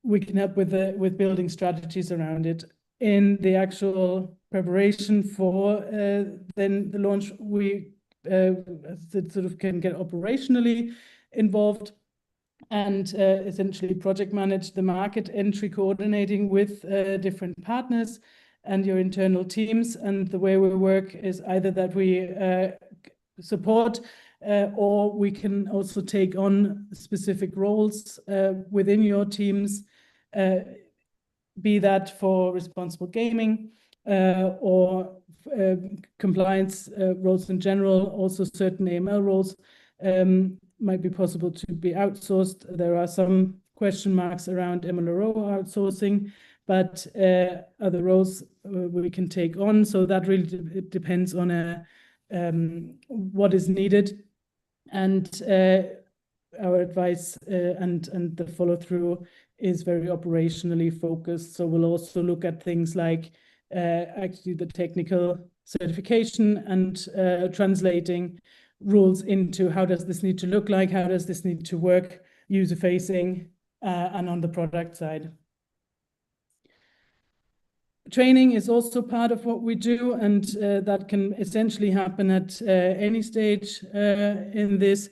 We can help with building strategies around it. In the actual preparation for then the launch, we sort of can get operationally involved and essentially project manage the market entry, coordinating with different partners and your internal teams. And the way we work is either that we support or we can also take on specific roles within your teams, be that for responsible gaming or compliance roles in general. Also certain AML roles might be possible to be outsourced. There are some question marks around MLRO outsourcing, but other roles we can take on. So that really depends on what is needed, and our advice and the follow through is very operationally focused. So we'll also look at things like actually the technical certification and translating rules into how does this need to look like, how does this need to work, user facing, and on the product side. Training is also part of what we do, and that can essentially happen at any stage in this,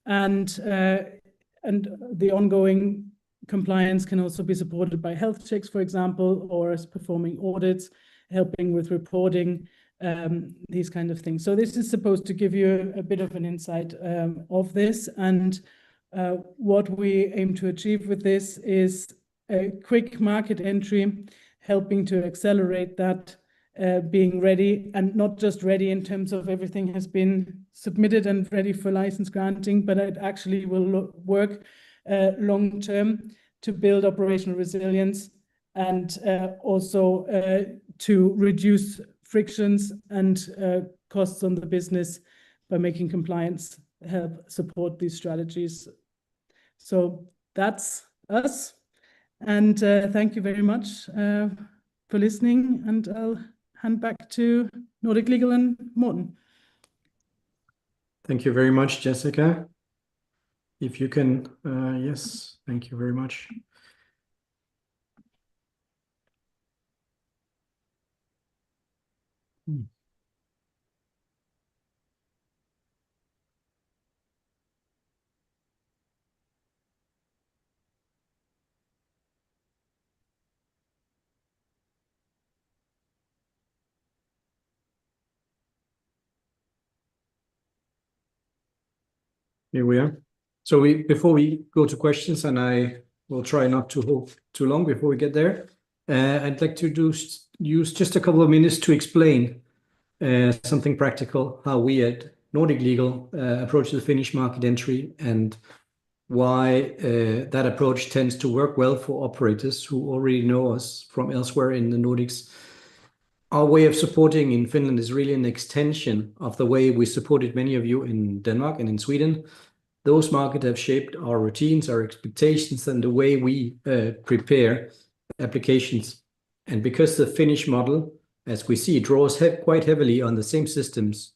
and the ongoing compliance can also be supported by health checks, for example, or as performing audits. helping with reporting, these kind of things. So this is supposed to give you a bit of an insight of this. And what we aim to achieve with this is a quick market entry, helping to accelerate that, being ready, and not just ready in terms of everything has been submitted and ready for license granting, but it actually will work long term to build operational resilience and also to reduce frictions and costs on the business by making compliance help support these strategies. So that's us. And thank you very much for listening. And I'll hand back to Nordic Legal and Morten. Thank you very much, Jessica. If you can, yes, thank you very much. Here we are. So before we go to questions, and I will try not to hold too long before we get there, I'd like to use just a couple of minutes to explain something practical, how we at Nordic Legal approach the Finnish market entry, and why that approach tends to work well for operators who already know us from elsewhere in the Nordics. Our way of supporting in Finland is really an extension of the way we supported many of you in Denmark and in Sweden. Those markets have shaped our routines, our expectations, and the way we prepare applications. And because the Finnish model, as we see, draws quite heavily on the same systems,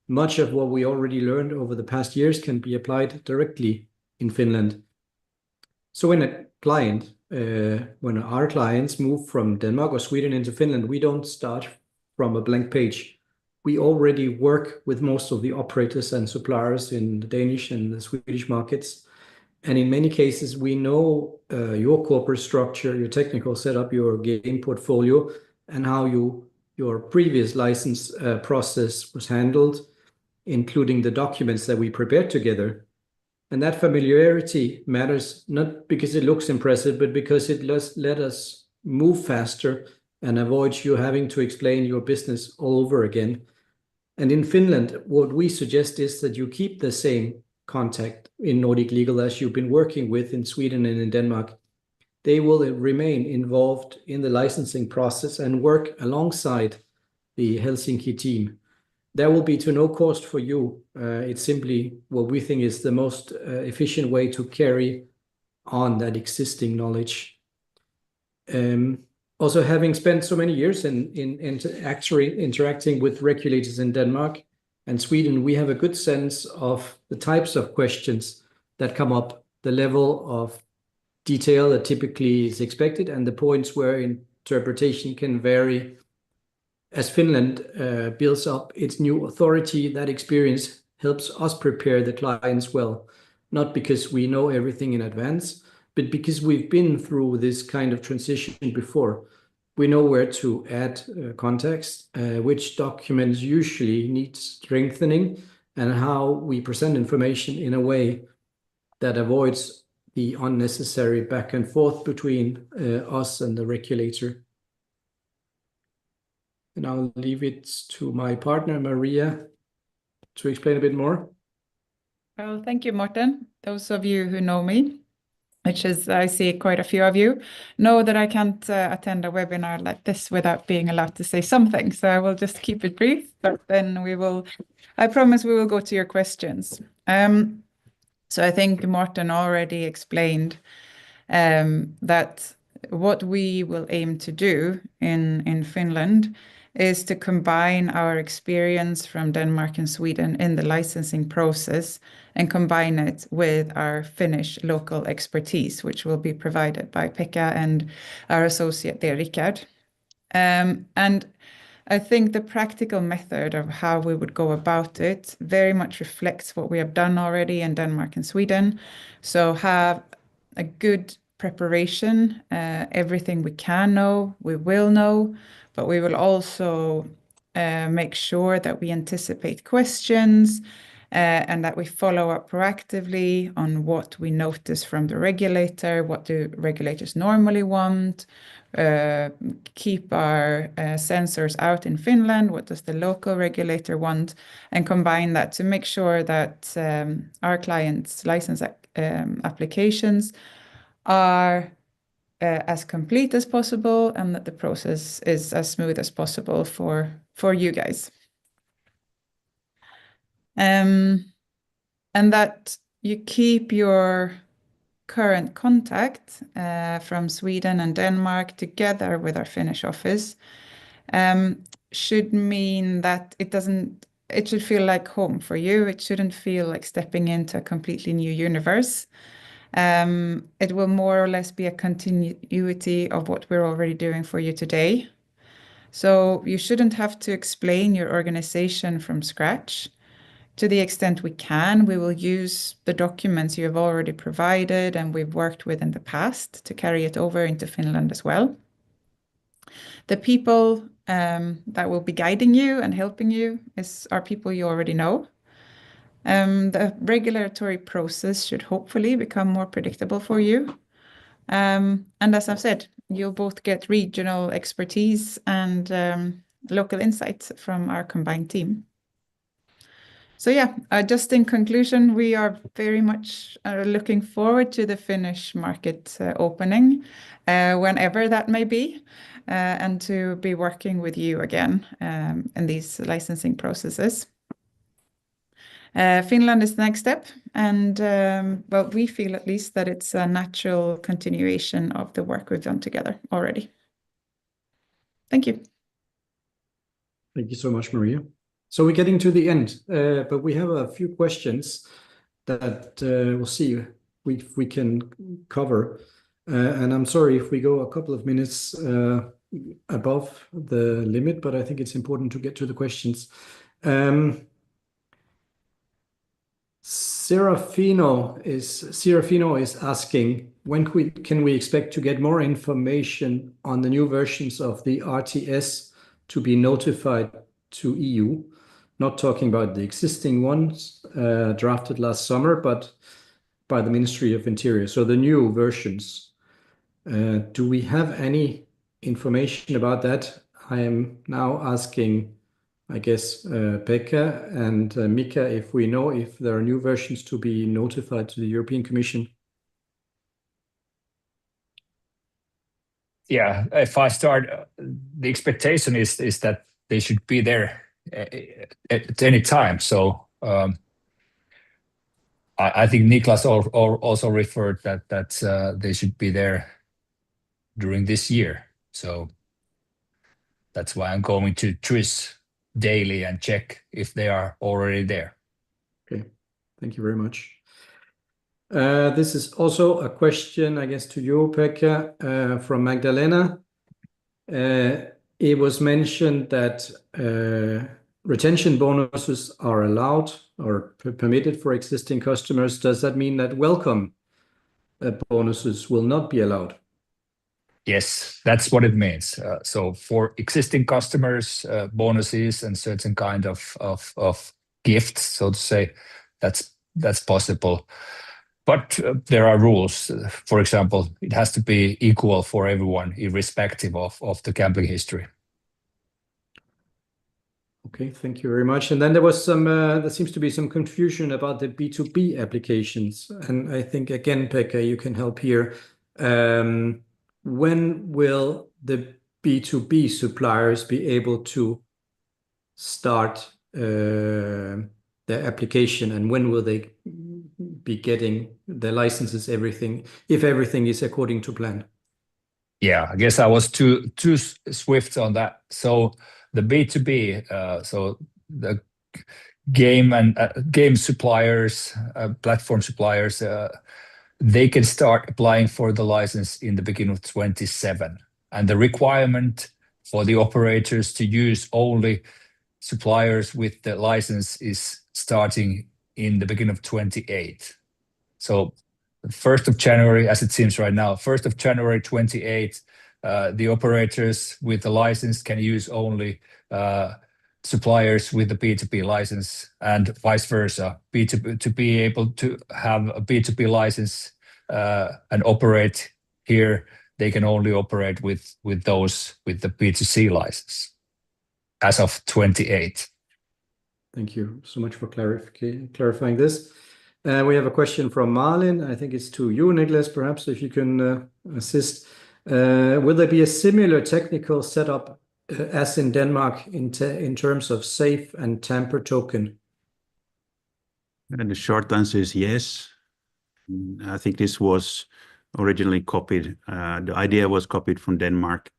much of what we already learned over the past years can be applied directly in Finland. So when our clients move from Denmark or Sweden into Finland, we don't start from a blank page. We already work with most of the operators and suppliers in the Danish and the Swedish markets. And in many cases, we know your corporate structure, your technical setup, your game portfolio, and how your previous license process was handled, including the documents that we prepared together. And that familiarity matters not because it looks impressive, but because it let us move faster and avoid you having to explain your business all over again. And in Finland, what we suggest is that you keep the same contact in Nordic Legal as you've been working with in Sweden and in Denmark. They will remain involved in the licensing process and work alongside the Helsinki team. That will be to no cost for you. It's simply what we think is the most efficient way to carry on that existing knowledge. Also, having spent so many years in actually interacting with regulators in Denmark and Sweden, we have a good sense of the types of questions that come up, the level of detail that typically is expected, and the points where interpretation can vary. As Finland builds up its new authority, that experience helps us prepare the clients well, not because we know everything in advance, but because we've been through this kind of transition before. We know where to add context, which documents usually need strengthening, and how we present information in a way that avoids the unnecessary back and forth between us and the regulator. And I'll leave it to my partner, Maria, to explain a bit more. Well, thank you, Morten. Those of you who know me, which is, I see quite a few of you, know that I can't attend a webinar like this without being allowed to say something. So I will just keep it brief, but then I promise we will go to your questions. So I think Morten already explained that what we will aim to do in Finland is to combine our experience from Denmark and Sweden in the licensing process and combine it with our Finnish local expertise, which will be provided by Pekka and our associate there, Richard. And I think the practical method of how we would go about it very much reflects what we have done already in Denmark and Sweden. So have a good preparation, everything we can know, we will know, but we will also make sure that we anticipate questions and that we follow up proactively on what we notice from the regulator, what do regulators normally want, keep our sensors out in Finland, what does the local regulator want, and combine that to make sure that our clients' license applications are as complete as possible and that the process is as smooth as possible for you guys. And that you keep your current contact from Sweden and Denmark together with our Finnish office should mean that it should feel like home for you. It shouldn't feel like stepping into a completely new universe. It will more or less be a continuity of what we're already doing for you today. So you shouldn't have to explain your organization from scratch. To the extent we can, we will use the documents you have already provided and we've worked with in the past to carry it over into Finland as well. The people that will be guiding you and helping you are people you already know. The regulatory process should hopefully become more predictable for you. And as I've said, you'll both get regional expertise and local insights from our combined team. So yeah, just in conclusion, we are very much looking forward to the Finnish market opening, whenever that may be, and to be working with you again in these licensing processes. Finland is the next step, and well, we feel at least that it's a natural continuation of the work we've done together already. Thank you. Thank you so much, Maria. So we're getting to the end, but we have a few questions that we'll see if we can cover. And I'm sorry if we go a couple of minutes above the limit, but I think it's important to get to the questions. Serafino is asking, when can we expect to get more information on the new versions of the RTS to be notified to EU? Not talking about the existing ones drafted last summer, but by the Ministry of Interior. So the new versions. Do we have any information about that? I am now asking, I guess, Pekka and Mika, if we know if there are new versions to be notified to the European Commission. Yeah, if I start, the expectation is that they should be there at any time. So I think Niklas also referred that they should be there during this year. So that's why I'm going to Tris daily and check if they are already there. Okay, thank you very much. This is also a question, I guess, to you, Pekka, from Magdalena. It was mentioned that retention bonuses are allowed or permitted for existing customers. Does that mean that welcome bonuses will not be allowed? Yes, that's what it means. So for existing customers, bonuses and certain kind of gifts, so to say, that's possible. But there are rules. For example, it has to be equal for everyone, irrespective of the gambling history. Okay, thank you very much. And then there was there seems to be some confusion about the B2B applications. And I think, again, Pekka, you can help here. When will the B2B suppliers be able to start their application, and when will they be getting their licenses, if everything is according to plan? Yeah, I guess I was too swift on that. So the B2B, so the game and game suppliers, platform suppliers, they can start applying for the license in the beginning of 27. And the requirement for the operators to use only suppliers with the license is starting in the beginning of 28. So 1st of January, as it seems right now, 1st of January 28, the operators with the license can use only suppliers with the B2B license, and vice versa. To be able to have a B2B license and operate here, they can only operate with those with the B2C license as of 28. Thank you so much for clarifying this. We have a question from Marlin. I think it's to you, Niklas, perhaps if you can assist. Will there be a similar technical setup as in Denmark in terms of safe and tamper token? And the short answer is yes. I think this was originally copied. The idea was copied from Denmark,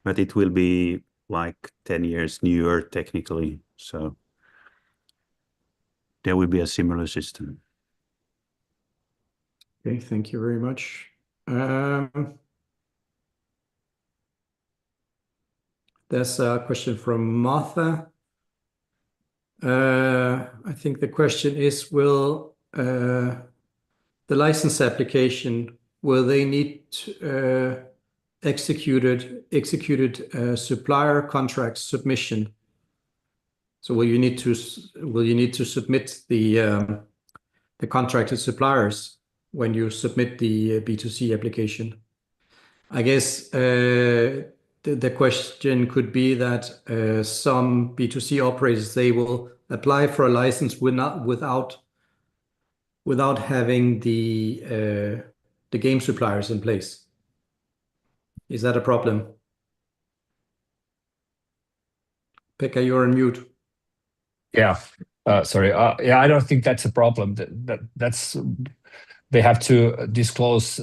but it will be like 10 years newer technically. So there will be a similar system. Okay, thank you very much. There's a question from Martha. I think the question is, will the license application, will they need executed supplier contract submission? So will you need to submit the contracted suppliers when you submit the B2C application? I guess the question could be that some B2C operators, they will apply for a license without having the game suppliers in place. Is that a problem? Pekka, you're on mute. Yeah, sorry. Yeah, I don't think that's a problem. That's they have to disclose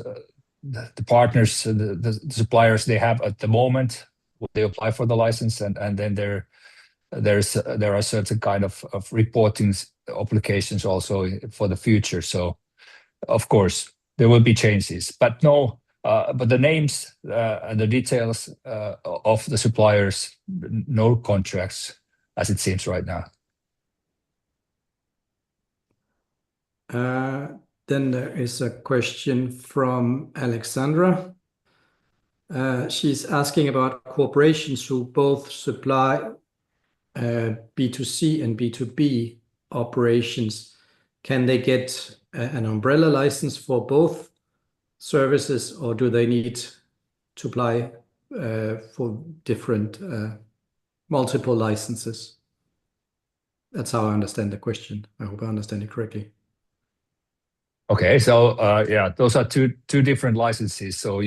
the partners, the suppliers they have at the moment when they apply for the license, and then there are certain kind of reporting obligations also for the future. So of course there will be changes, but but the names and the details of the suppliers, no contracts as it seems right now. Then there is a question from Alexandra. She's asking about corporations who both supply B2C and B2B operations. Can they get an umbrella license for both services, or do they need to apply for different multiple licenses? That's how I understand the question. I hope I understand it correctly. Okay, so yeah, those are two different licenses. So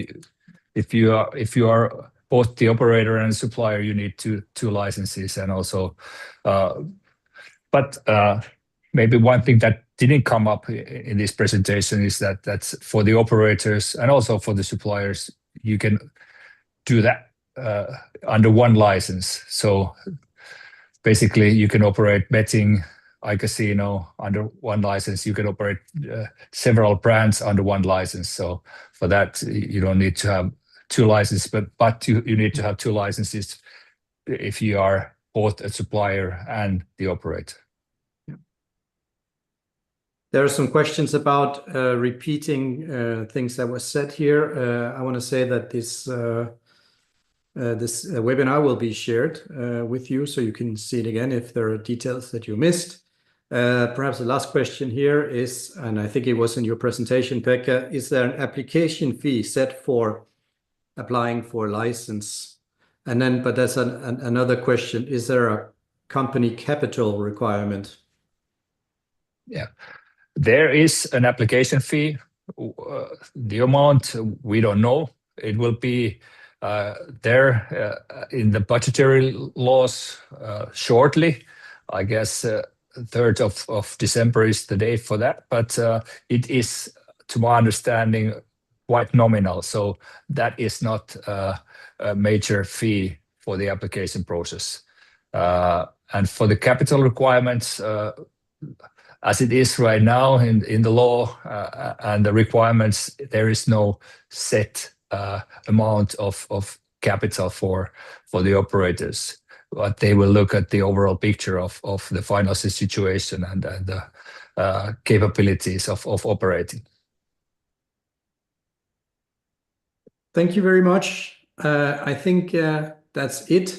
if you are both the operator and supplier, you need two licenses, and also, but maybe one thing that didn't come up in this presentation is that's for the operators and also for the suppliers, you can do that under one license. So basically, you can operate betting, iCasino under one license. You can operate several brands under one license. So for that, you don't need to have two licenses, but you need to have two licenses if you are both a supplier and the operator. Yeah. There are some questions about repeating things that were said here. I want to say that this webinar will be shared with you, so you can see it again if there are details that you missed. Perhaps the last question here is, and I think it was in your presentation, Pekka, is there an application fee set for applying for a license? And then, but that's another question, is there a company capital requirement? Yeah, there is an application fee. The amount we don't know. It will be there in the budgetary laws shortly. I guess 3rd of December is the date for that, but it is, to my understanding, quite nominal. So that is not a major fee for the application process. And for the capital requirements, as it is right now in the law and the requirements, there is no set amount of capital for the operators, but they will look at the overall picture of the financial situation and the capabilities of operating. thank you very much. I think that's it.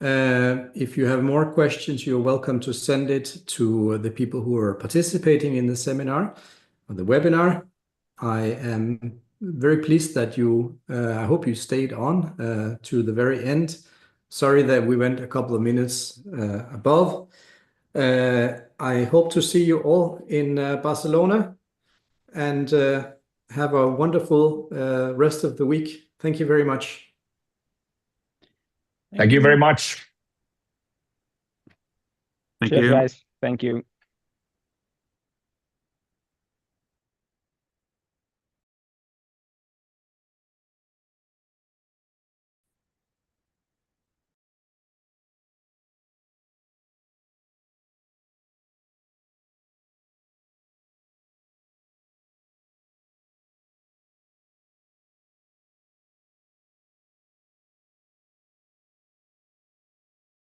If you have more questions, you're welcome to send it to the people who are participating in the seminar or the webinar. I am very pleased that I hope you stayed on to the very end. Sorry that we went a couple of minutes above. I hope to see you all in Barcelona, and have a wonderful rest of the week. Thank you very much. Thank you very much. Thank Cheers, you. guys. Thank you.